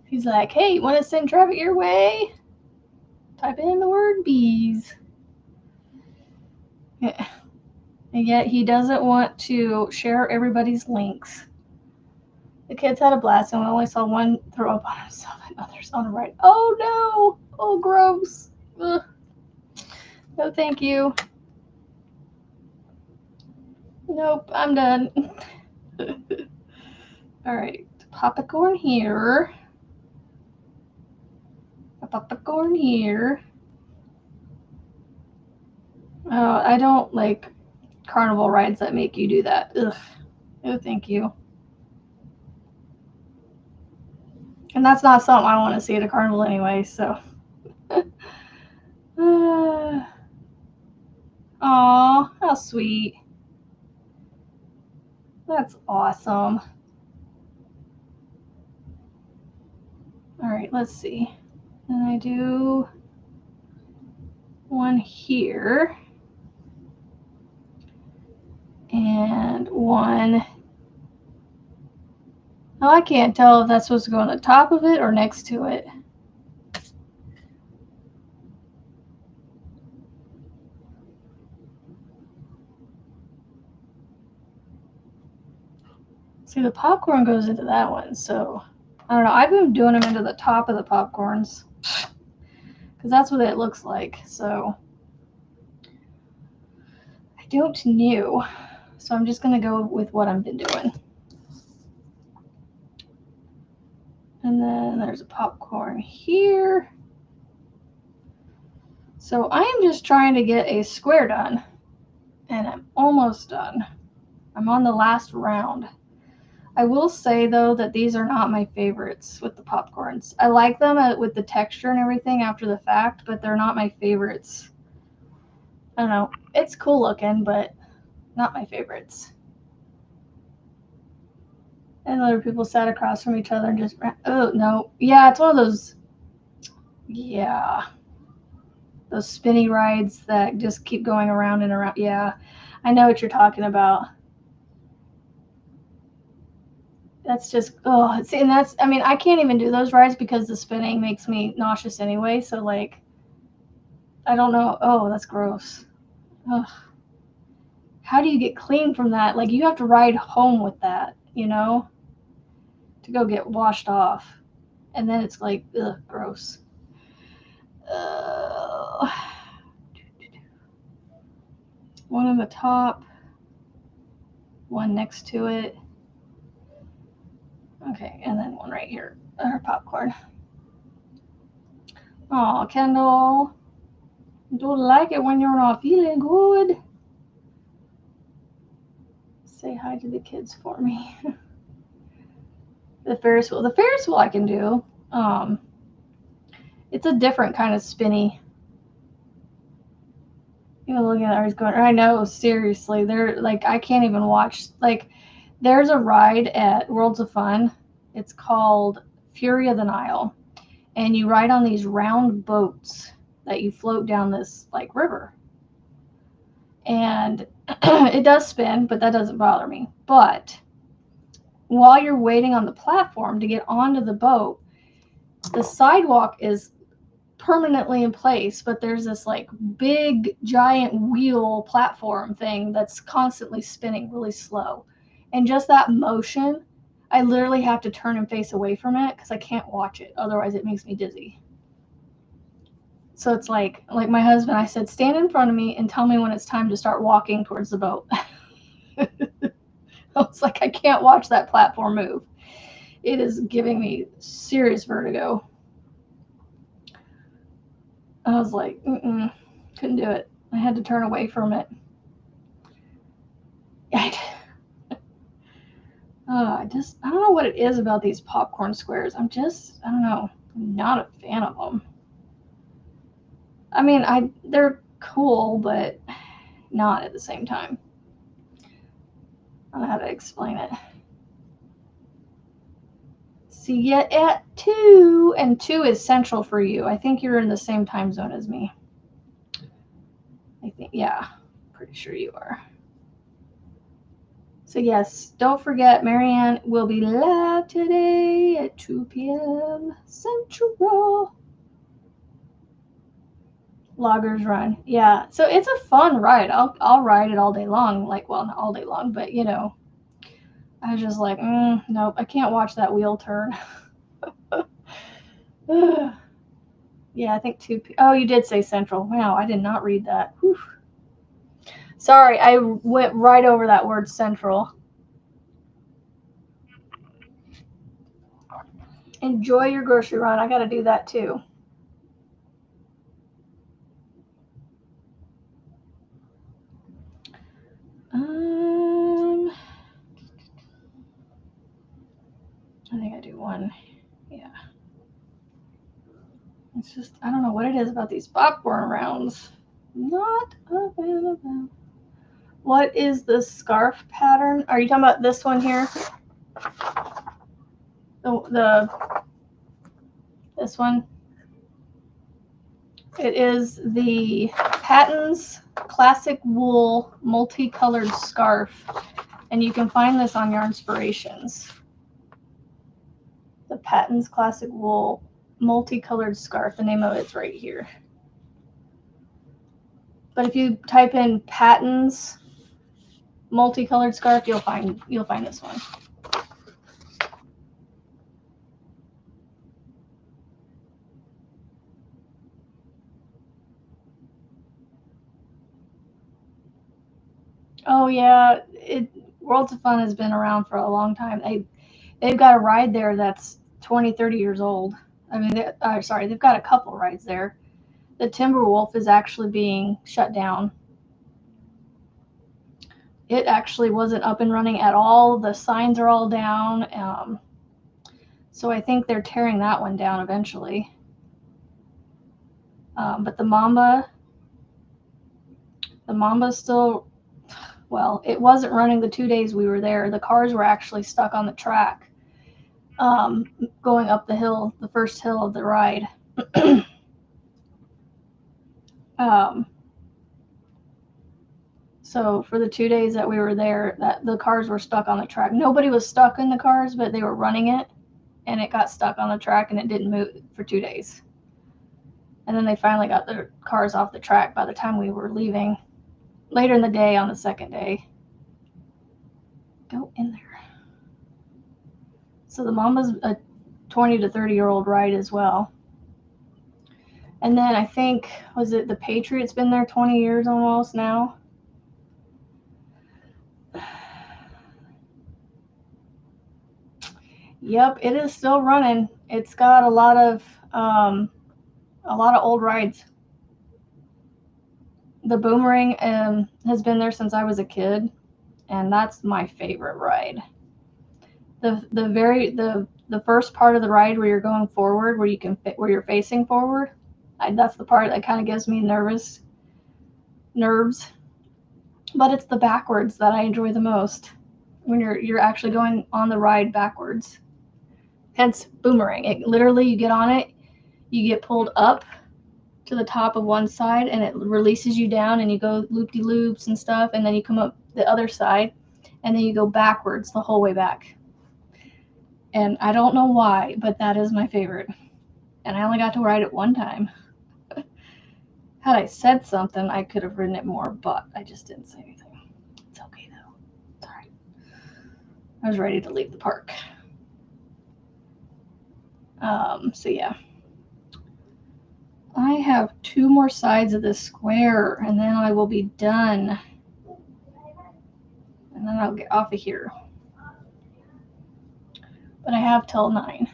He's like, hey, want to send traffic your way? Type in the word bees. Yeah. And yet he doesn't want to share everybody's links. The kids had a blast, and we only saw one throw up on himself and others on the right. Oh no! Oh, gross. Ugh. No, thank you. Nope, I'm done. All right, popcorn here. A popcorn here. Oh, I don't like carnival rides that make you do that. Ugh. No, thank you. And that's not something I want to see at a carnival anyway, so. Aw, how sweet. That's awesome. All right, let's see. And I do one here. And one. Oh, I can't tell if that's supposed to go on the top of it or next to it. See, the popcorn goes into that one, so I don't know. I've been doing them into the top of the popcorns because that's what it looks like. So I don't know. So I'm just going to go with what I've been doing. And then there's a popcorn here. So I am just trying to get a square done, and I'm almost done. I'm on the last round. I will say, though, that these are not my favorites with the popcorns. I like them with the texture and everything after the fact, but they're not my favorites. I don't know. It's cool looking, but not my favorites. And other people sat across from each other and just, oh, no. Yeah, it's one of those, yeah, those spinny rides that just keep going around and around. Yeah, I know what you're talking about. That's just, oh, see, and that's, I mean, I can't even do those rides because the spinning makes me nauseous anyway. So, like, I don't know. Oh, that's gross. Ugh. How do you get clean from that? Like, you have to ride home with that, you know, to go get washed off. And then it's like, ugh, gross. One on the top, one next to it. Okay, and then one right here, our popcorn. Oh, Kendall, don't like it when you're not feeling good. Say hi to the kids for me. The Ferris wheel. The Ferris wheel I can do. It's a different kind of spinny. You know, looking at ours going, I know, seriously. They're like, I can't even watch. Like, there's a ride at Worlds of Fun. It's called Fury of the Nile. And you ride on these round boats that you float down this, like, river. And it does spin, but that doesn't bother me. But while you're waiting on the platform to get onto the boat, the sidewalk is permanently in place, but there's this like big giant wheel platform thing that's constantly spinning really slow. And just that motion, I literally have to turn and face away from it because I can't watch it. Otherwise it makes me dizzy. So it's like my husband, I said, stand in front of me and tell me when it's time to start walking towards the boat. I was like, I can't watch that platform move. It is giving me serious vertigo. I was like, couldn't do it. I had to turn away from it. I don't know what it is about these popcorn squares. I don't know. I'm not a fan of them. I mean, they're cool, but not at the same time. I don't know how to explain it. See you at 2, and 2 is central for you. I think you're in the same time zone as me. I think, yeah, pretty sure you are. So yes, don't forget, Marianne will be live today at 2 p.m. Central. Loggers Run. Yeah, so it's a fun ride. I'll ride it all day long. Like, well, not all day long, but you know, I was just like, nope, I can't watch that wheel turn. Yeah, I think 2 p.m. Oh, you did say Central. Wow, I did not read that. Whew. Sorry, I went right over that word Central. Enjoy your grocery run. I got to do that too. I think I do one. Yeah. It's just, I don't know what it is about these popcorn rounds. Not available. What is the scarf pattern? Are you talking about this one here? This one? It is the Patton's Classic Wool Multicolored Scarf. And you can find this on Yarnspirations. The Patton's Classic Wool Multicolored Scarf. The name of it's right here. But if you type in Patton's Multicolored Scarf, you'll find this one. Oh yeah, Worlds of Fun has been around for a long time. They've got a ride there that's 20, 30 years old. I mean, they've got a couple rides there. The Timberwolf is actually being shut down. It actually wasn't up and running at all. The signs are all down. So I think they're tearing that one down eventually. But the Mamba's still, well, it wasn't running the 2 days we were there. The cars were actually stuck on the track going up the hill, the first hill of the ride. So for the 2 days that we were there, the cars were stuck on the track. Nobody was stuck in the cars, but they were running it, and it got stuck on the track, and it didn't move for 2 days. And then they finally got the cars off the track by the time we were leaving later in the day on the second day. Go in there. So the Mamba's a 20 to 30-year-old ride as well. And then I think, was it the Patriot's been there 20 years almost now? Yep, it is still running. It's got a lot of old rides. The Boomerang has been there since I was a kid, and that's my favorite ride. The first part of the ride where you're going forward, where you're facing forward, that's the part that kind of gives me nerves. But it's the backwards that I enjoy the most, when you're actually going on the ride backwards. Hence Boomerang. It literally, you get on it, you get pulled up to the top of one side, and it releases you down, and you go loop-de-loops and stuff, and then you come up the other side, and then you go backwards the whole way back. And I don't know why, but that is my favorite. And I only got to ride it one time. Had I said something, I could have written it more, but I just didn't say anything. It's okay though. It's all right. I was ready to leave the park. So yeah. I have 2 more sides of this square, and then I will be done. And then I'll get off of here. But I have till 9.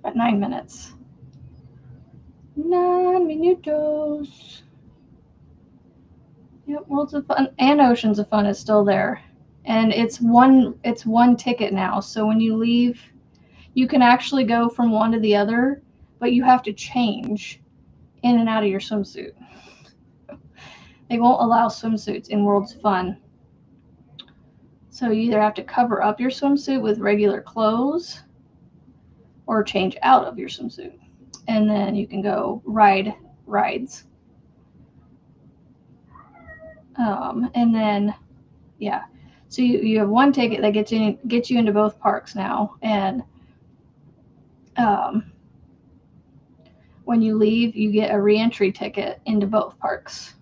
At 9 minutes. 9 minutos. Yep, Worlds of Fun and Oceans of Fun is still there. And it's one ticket now. So when you leave, you can actually go from one to the other, but you have to change in and out of your swimsuit. They won't allow swimsuits in Worlds of Fun. So you either have to cover up your swimsuit with regular clothes or change out of your swimsuit. And then you can go ride rides. And then, yeah. So you have one ticket that gets you into both parks now. And when you leave, you get a re-entry ticket into both parks.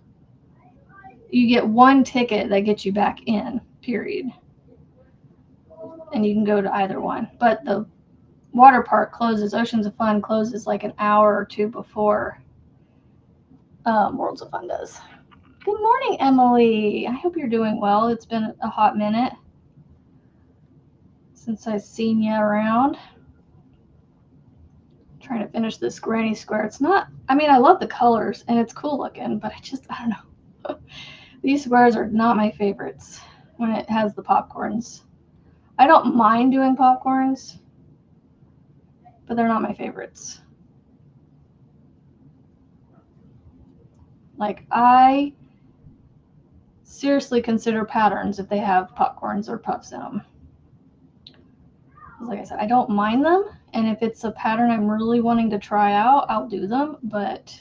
You get one ticket that gets you back in, period. And you can go to either one. But the water park closes, Oceans of Fun closes like an hour or two before Worlds of Fun does. Good morning, Emily. I hope you're doing well. It's been a hot minute since I've seen you around. Trying to finish this granny square. It's not, I mean, I love the colors and it's cool looking, but I don't know. These squares are not my favorites when it has the popcorns. I don't mind doing popcorns, but they're not my favorites. Like, I seriously consider patterns if they have popcorns or puffs in them. Like I said, I don't mind them, and if it's a pattern I'm really wanting to try out, I'll do them, but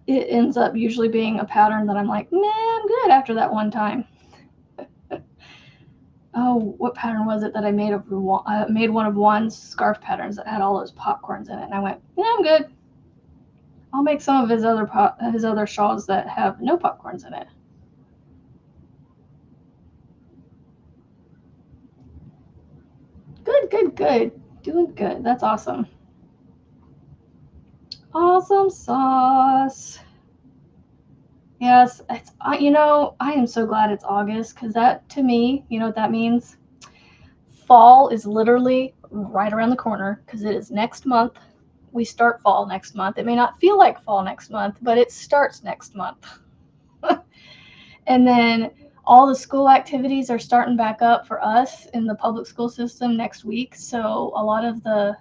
it ends up usually being a pattern that I'm like, nah, I'm good after that one time. Oh, what pattern was it that I made made one of Juan's scarf patterns that had all those popcorns in it, and I went, yeah, I'm good. I'll make some of his other shawls that have no popcorns in it. Good. Doing good. That's awesome. Awesome sauce. Yes, it's, I am so glad it's August, because that, to me, you know what that means? Fall is literally right around the corner, because it is next month. We start fall next month. It may not feel like fall next month, but it starts next month. And then all the school activities are starting back up for us in the public school system next week. So a lot of the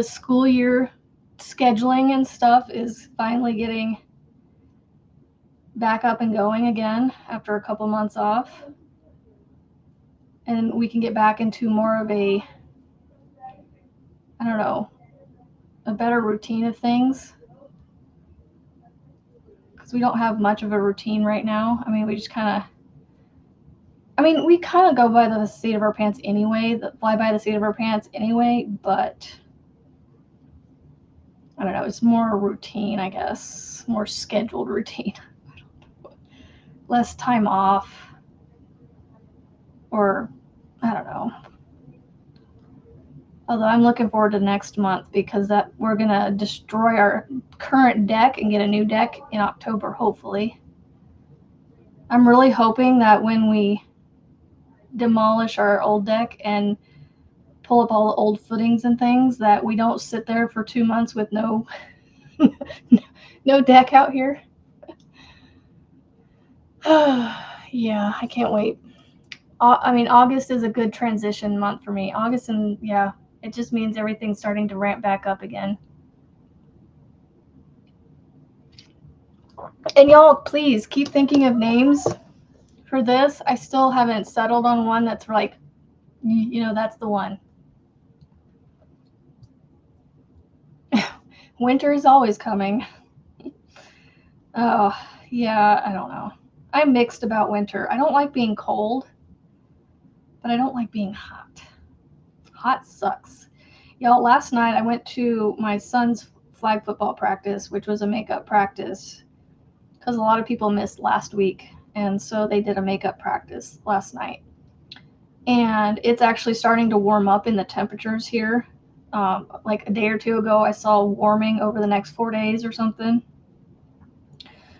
school year scheduling and stuff is finally getting back up and going again after a couple months off. And we can get back into more of a, I don't know, a better routine of things. Because we don't have much of a routine right now. I mean, we kind of go by the seat of our pants anyway, fly by the seat of our pants anyway, but I don't know, it's more routine, I guess, more scheduled routine. Less time off, or I don't know. Although I'm looking forward to next month, because we're going to destroy our current deck and get a new deck in October, hopefully. I'm really hoping that when we demolish our old deck and pull up all the old footings and things, that we don't sit there for 2 months with no no deck out here. Yeah, I can't wait. August is a good transition month for me. August, and yeah, it just means everything's starting to ramp back up again. And y'all, please keep thinking of names for this. I still haven't settled on one that's like, that's the one. Winter is always coming. Oh, yeah, I don't know. I'm mixed about winter. I don't like being cold, but I don't like being hot. Hot sucks. Y'all, last night I went to my son's flag football practice, which was a makeup practice, because a lot of people missed last week, and so they did a makeup practice last night. And it's actually starting to warm up in the temperatures here. Like a day or two ago, I saw warming over the next 4 days or something.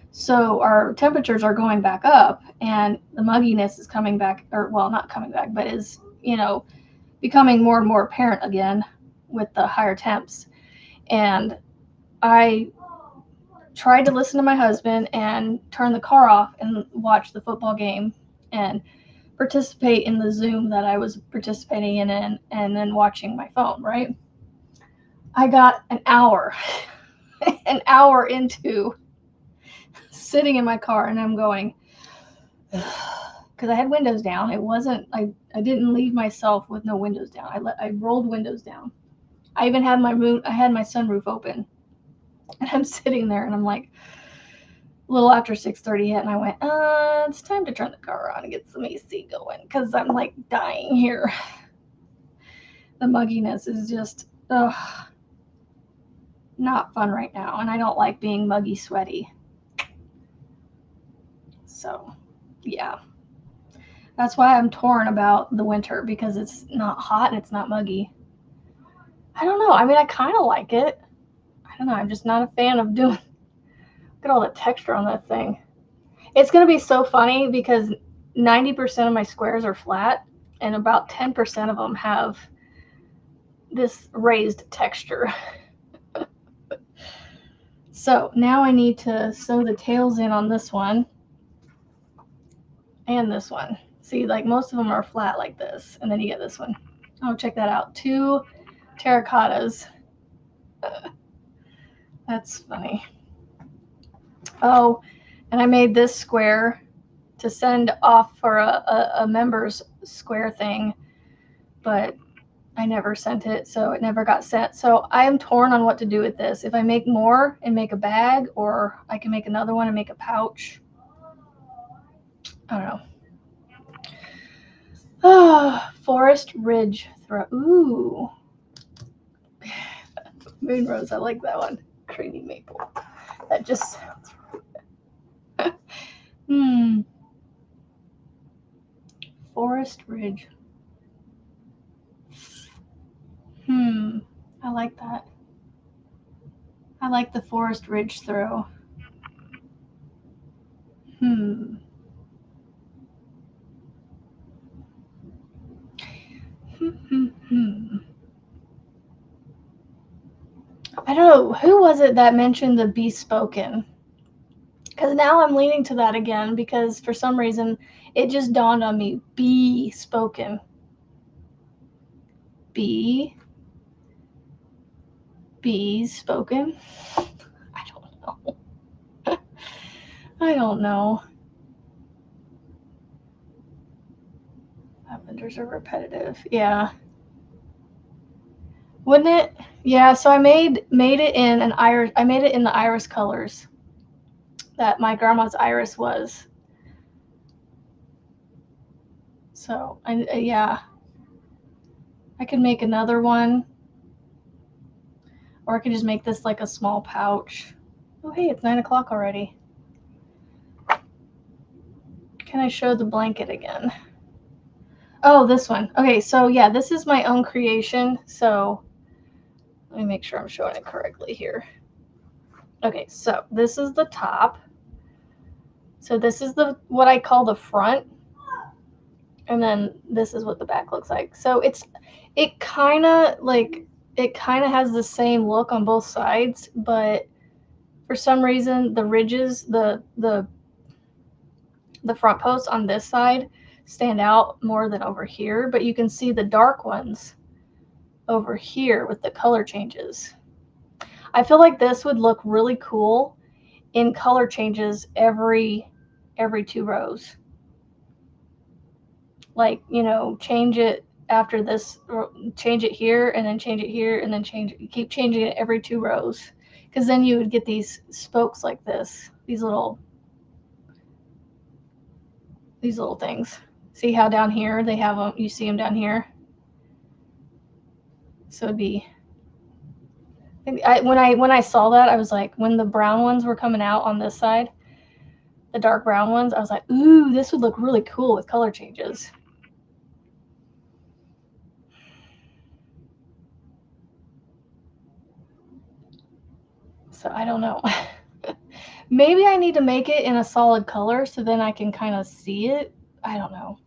So our temperatures are going back up, and the mugginess is coming back, or well, not coming back, but is, becoming more and more apparent again with the higher temps. And I tried to listen to my husband and turn the car off and watch the football game and participate in the Zoom that I was participating in, and then watching my phone, right? I got an hour into sitting in my car, and I'm going, because I had windows down. It wasn't, I didn't leave myself with no windows down. I rolled windows down. I even had my sunroof open, and I'm sitting there, and I'm like, a little after 6:30 hit, and I went, it's time to turn the car on and get some AC going, because I'm like dying here. The mugginess is just not fun right now, and I don't like being muggy sweaty. So yeah, that's why I'm torn about the winter, because it's not hot and it's not muggy. I don't know. I mean, I kind of like it. I don't know. I'm just not a fan of doing. Look at all the texture on that thing. It's going to be so funny because 90% of my squares are flat, and about 10% of them have this raised texture. So now I need to sew the tails in on this one and this one. See, like most of them are flat like this, and then you get this one. Oh, check that out. 2 terracottas. That's funny. Oh, and I made this square to send off for a members square thing, but I never sent it, so it never got sent. So I am torn on what to do with this. If I make more and make a bag, or I can make another one and make a pouch. I don't know. Oh, Forest Ridge throw. Ooh. Moon Rose, I like that one. Creamy maple. That just sounds Forest Ridge. I like that. I like the Forest Ridge throw. I don't know, who was it that mentioned the bespoken? Because now I'm leaning to that again, because for some reason it just dawned on me. Bespoken. Bees spoken? I don't know. I don't know. Lavenders are repetitive. Yeah. Wouldn't it? Yeah, so I made it in an iris. I made it in the iris colors that my grandma's iris was. So, yeah. I could make another one. Or I could just make this like a small pouch. Oh, hey, it's 9 o'clock already. Can I show the blanket again? Oh, this one. Okay, so yeah, this is my own creation. So let me make sure I'm showing it correctly here. Okay, so this is the top. So this is what I call the front. And then this is what the back looks like. So it kind of has the same look on both sides, but for some reason the ridges, the front posts on this side stand out more than over here, but you can see the dark ones over here with the color changes. I feel like this would look really cool in color changes every 2 rows. Like, change it after this, change it here, and then change it here, and then keep changing it every 2 rows. Because then you would get these spokes like this, these little things. See how down here they have them, you see them down here? So it'd be When I saw that, I was like, when the brown ones were coming out on this side, the dark brown ones, I was like, ooh, this would look really cool with color changes. So I don't know. Maybe I need to make it in a solid color so then I can kind of see it. I don't know.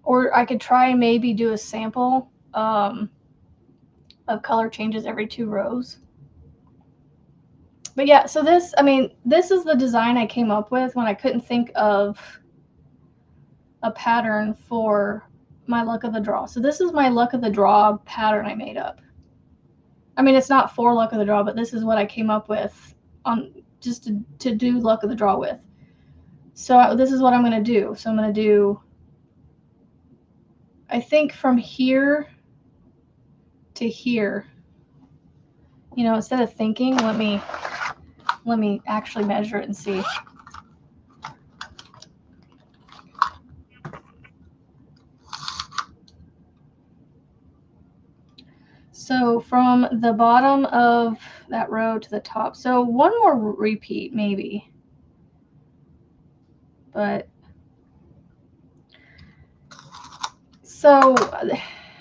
Or I could try and maybe do a sample of color changes every 2 rows. But yeah, so this, I mean, this is the design I came up with when I couldn't think of a pattern for my luck of the draw. So this is my luck of the draw pattern I made up. I mean, it's not for luck of the draw, but this is what I came up with on just to do luck of the draw with. So this is what I'm going to do. So I'm going to do, I think from here to here, you know, instead of thinking, let me actually measure it and see. So from the bottom of that row to the top. So one more repeat maybe. But so,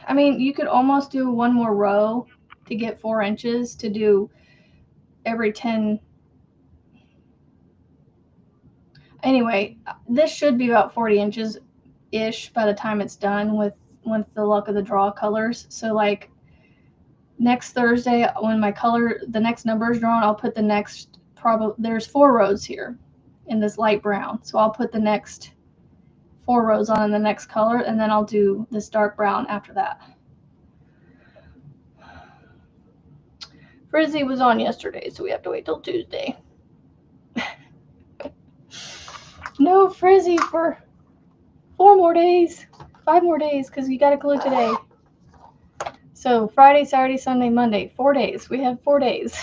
I mean, you could almost do one more row to get 4 inches to do every 10. Anyway, this should be about 40 inches-ish by the time it's done with the luck of the draw colors. So like next Thursday when the next number is drawn, I'll put the next, there's 4 rows here in this light brown. So I'll put the next 4 rows on in the next color, and then I'll do this dark brown after that. Frizzy was on yesterday, so we have to wait till Tuesday. No Frizzy for 4 more days, 5 more days, because you got to glue today. So Friday, Saturday, Sunday, Monday, 4 days. We have 4 days.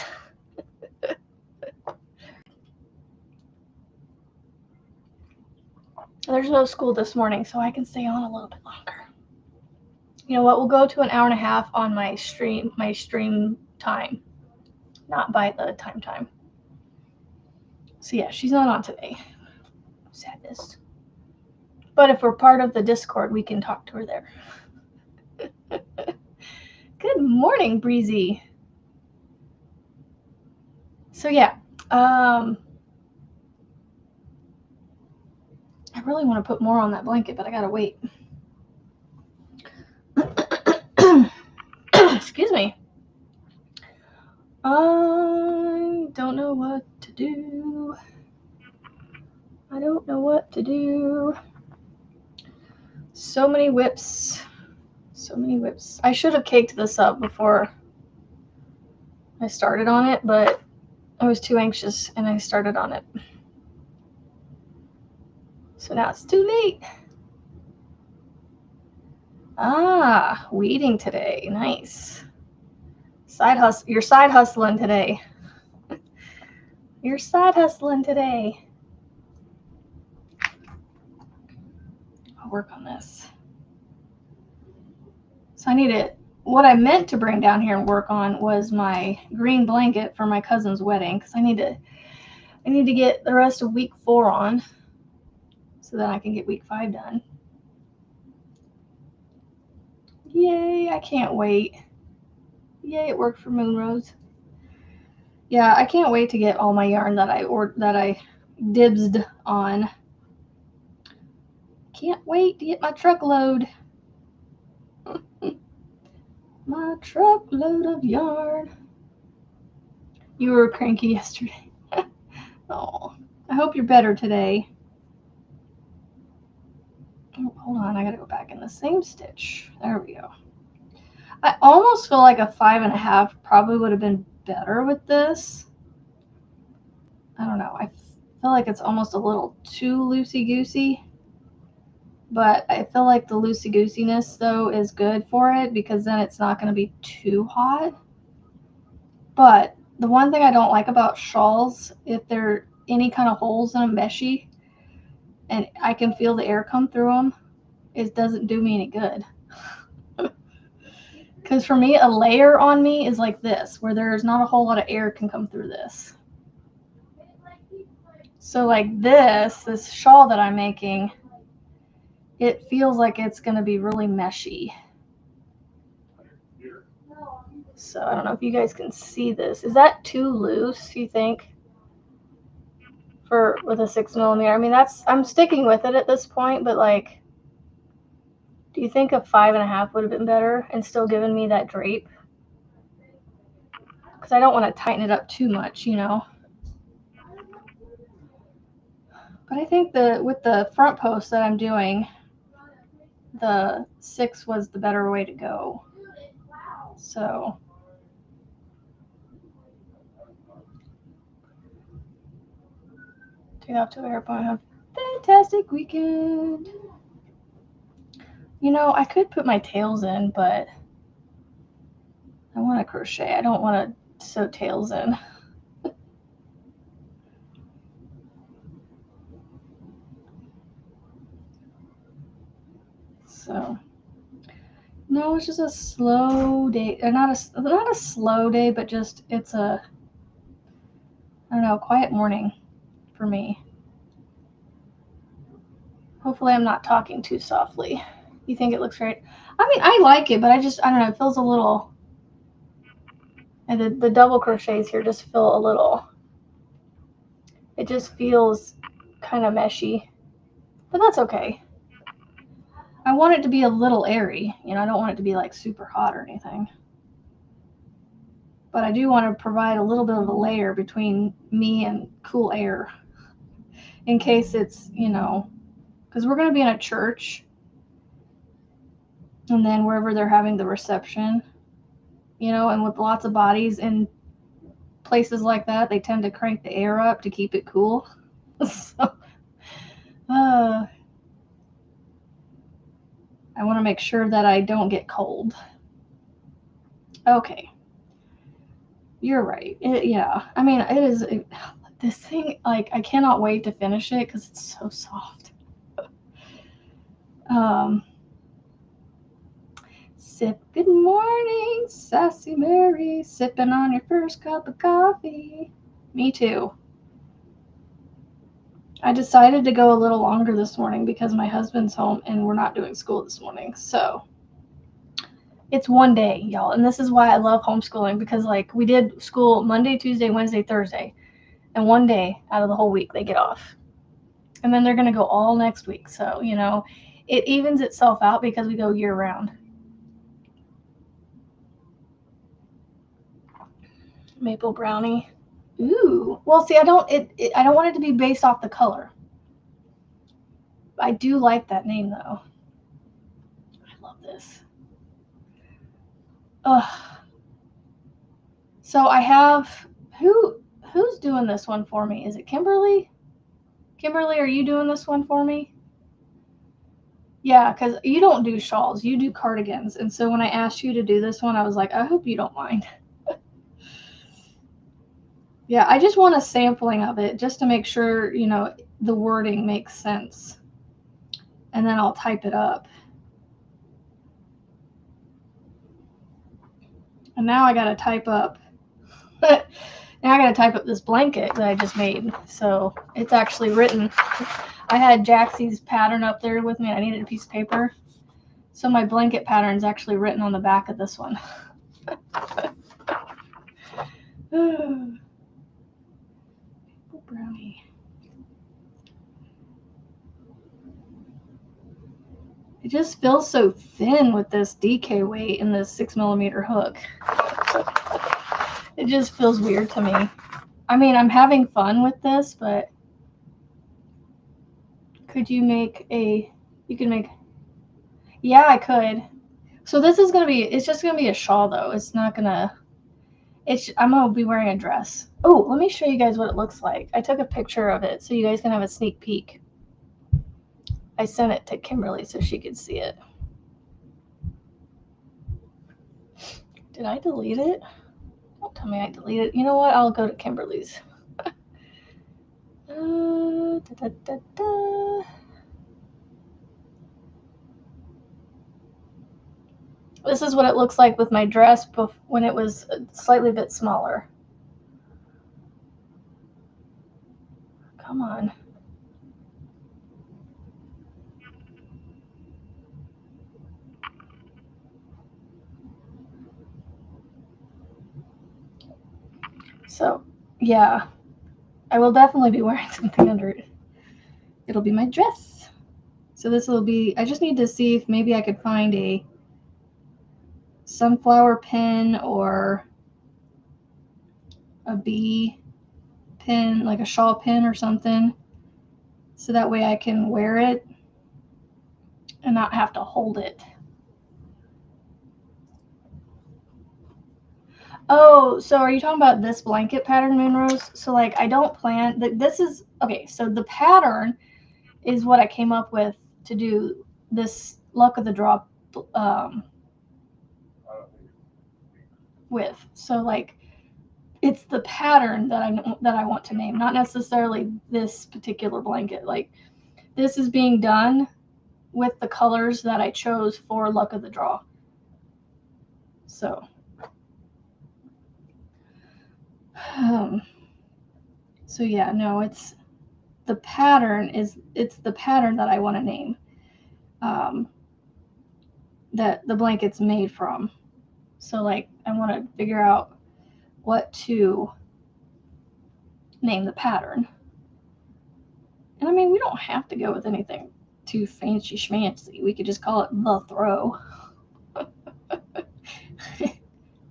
There's no school this morning, so I can stay on a little bit longer. You know what? We'll go to an hour and a half on my stream time, not by the time. So yeah, she's not on today. Sadness. But if we're part of the Discord, we can talk to her there. Good morning, Breezy. So yeah, I really want to put more on that blanket, but I gotta wait. Excuse me. I don't know what to do. I don't know what to do. So many whips. So many whips. I should have caked this up before I started on it, but I was too anxious and I started on it. So now it's too late. Ah, weeding today. Nice. You're side hustling today. You're side hustling today. I'll work on this. So I need it. What I meant to bring down here and work on was my green blanket for my cousin's wedding, because I need to get the rest of week 4 on so that I can get week 5 done. Yay, I can't wait. Yay, it worked for Moonrose. Yeah, I can't wait to get all my yarn that I dibsed on. Can't wait to get my truckload. My truckload of yarn. You were cranky yesterday. Oh, I hope you're better today. Oh, hold on, I gotta go back in the same stitch. There we go. I almost feel like a 5.5 probably would have been better with this. I don't know. I feel like it's almost a little too loosey-goosey. But I feel like the loosey-goosiness, though, is good for it because then it's not going to be too hot. But the one thing I don't like about shawls, if there are any kind of holes in them, meshy, and I can feel the air come through them, it doesn't do me any good. Because for me, a layer on me is like this, where there's not a whole lot of air can come through this. So like this shawl that I'm making, it feels like it's going to be really meshy. So I don't know if you guys can see this. Is that too loose, you think? With a 6mm? I mean, I'm sticking with it at this point, but like, do you think a 5.5 would have been better and still given me that drape? Because I don't want to tighten it up too much, you know. But I think with the front post that I'm doing, the 6 was the better way to go. So take off to the airport. Have a fantastic weekend. You know, I could put my tails in, but I want to crochet. I don't want to sew tails in. So no, it's just a slow day. Not a slow day, but just it's a, I don't know, quiet morning for me. Hopefully I'm not talking too softly. You think it looks great? I mean, I like it, but I don't know, it feels a little, and the double crochets here just feel a little, it just feels kind of meshy, but that's okay. I want it to be a little airy, you know, I don't want it to be like super hot or anything. But I do want to provide a little bit of a layer between me and cool air in case it's, you know, because we're going to be in a church, and then wherever they're having the reception, you know, and with lots of bodies in places like that, they tend to crank the air up to keep it cool. So, I want to make sure that I don't get cold. Okay. You're right. Yeah. I mean, it is, this thing, like, I cannot wait to finish it because it's so soft. Good morning, Sassy Mary. Sipping on your first cup of coffee. Me too. I decided to go a little longer this morning because my husband's home and we're not doing school this morning. So it's one day, y'all. And this is why I love homeschooling, because like we did school Monday, Tuesday, Wednesday, Thursday. And one day out of the whole week they get off. And then they're going to go all next week. So, you know, it evens itself out because we go year round. Maple brownie. Ooh. Well, see, I don't want it to be based off the color. I do like that name though. I love this. Ugh. So I have who's doing this one for me? Is it Kimberly? Kimberly, are you doing this one for me? Yeah, because you don't do shawls, you do cardigans. And so when I asked you to do this one, I was like, I hope you don't mind. Yeah, I just want a sampling of it just to make sure, you know, the wording makes sense. And then I'll type it up. And now I got to type up. Now I got to type up this blanket that I just made. So it's actually written. I had Jaxie's pattern up there with me. I needed a piece of paper. So my blanket pattern is actually written on the back of this one. Brownie. It just feels so thin with this DK weight and this 6mm hook. It just feels weird to me. I mean, I'm having fun with this, but could you make yeah, I could. So this is going to be, it's just going to be a shawl though. It's not going to, I'm going to be wearing a dress. Oh, let me show you guys what it looks like. I took a picture of it so you guys can have a sneak peek. I sent it to Kimberly so she could see it. Did I delete it? Don't tell me I deleted it. You know what? I'll go to Kimberly's. This is what it looks like with my dress when it was slightly bit smaller. Come on. So, yeah, I will definitely be wearing something under it. It'll be my dress. So this will be, I just need to see if maybe I could find a sunflower pin or a bee pin, like a shawl pin or something. So that way I can wear it and not have to hold it. Oh, so are you talking about this blanket pattern, Moonrose? So like I don't plan, this is, okay, so the pattern is what I came up with to do this luck of the draw with. So like it's the pattern that I want to name, not necessarily this particular blanket. Like this is being done with the colors that I chose for luck of the draw. So so yeah, no, it's the pattern that I want to name, that the blanket's made from. So like I want to figure out what to name the pattern. And I mean, we don't have to go with anything too fancy schmancy. We could just call it the throw.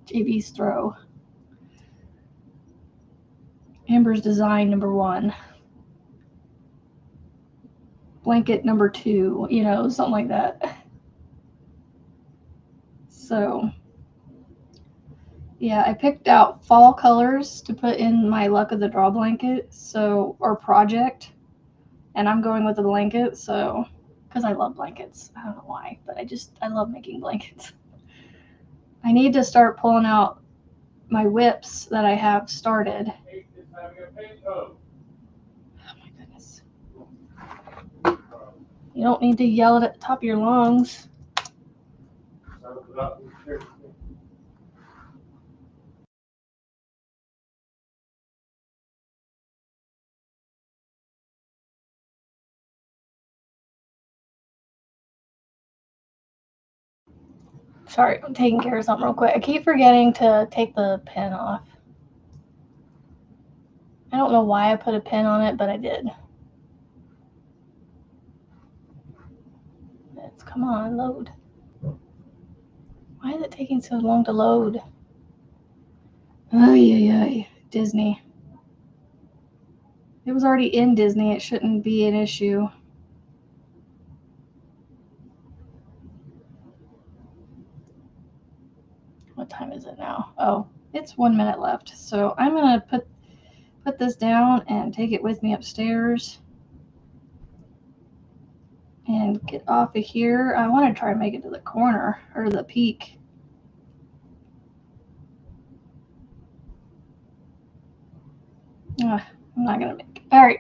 JB's throw. Amber's design number 1. Blanket number 2, you know, something like that. So yeah, I picked out fall colors to put in my luck of the draw blanket, so, or project, and I'm going with the blanket, so, because I love blankets. I don't know why, but I love making blankets. I need to start pulling out my whips that I have started. Oh my goodness. You don't need to yell it at the top of your lungs. Sorry, I'm taking care of something real quick. I keep forgetting to take the pin off. I don't know why I put a pin on it, but I did. Come on, load. Why is it taking so long to load? Oh, yeah, Disney. It was already in Disney. It shouldn't be an issue. What time is it now? Oh, it's 1 minute left. So I'm gonna put this down and take it with me upstairs and get off of here. I want to try and make it to the corner or the peak. I'm not gonna make it. All right,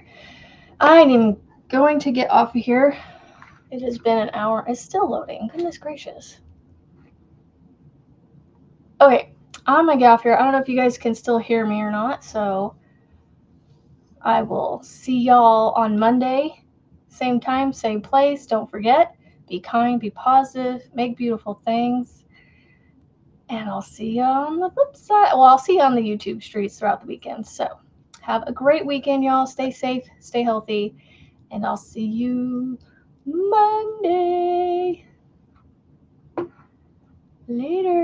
I am going to get off of here. It has been an hour. It's still loading. Goodness gracious. Okay, I'm gonna get off here. I don't know if you guys can still hear me or not, so I will see y'all on Monday. Same time, same place. Don't forget, be kind, be positive, make beautiful things. And I'll see you on the flip side. Well, I'll see you on the YouTube streets throughout the weekend. So have a great weekend, y'all. Stay safe, stay healthy, and I'll see you Monday. Later.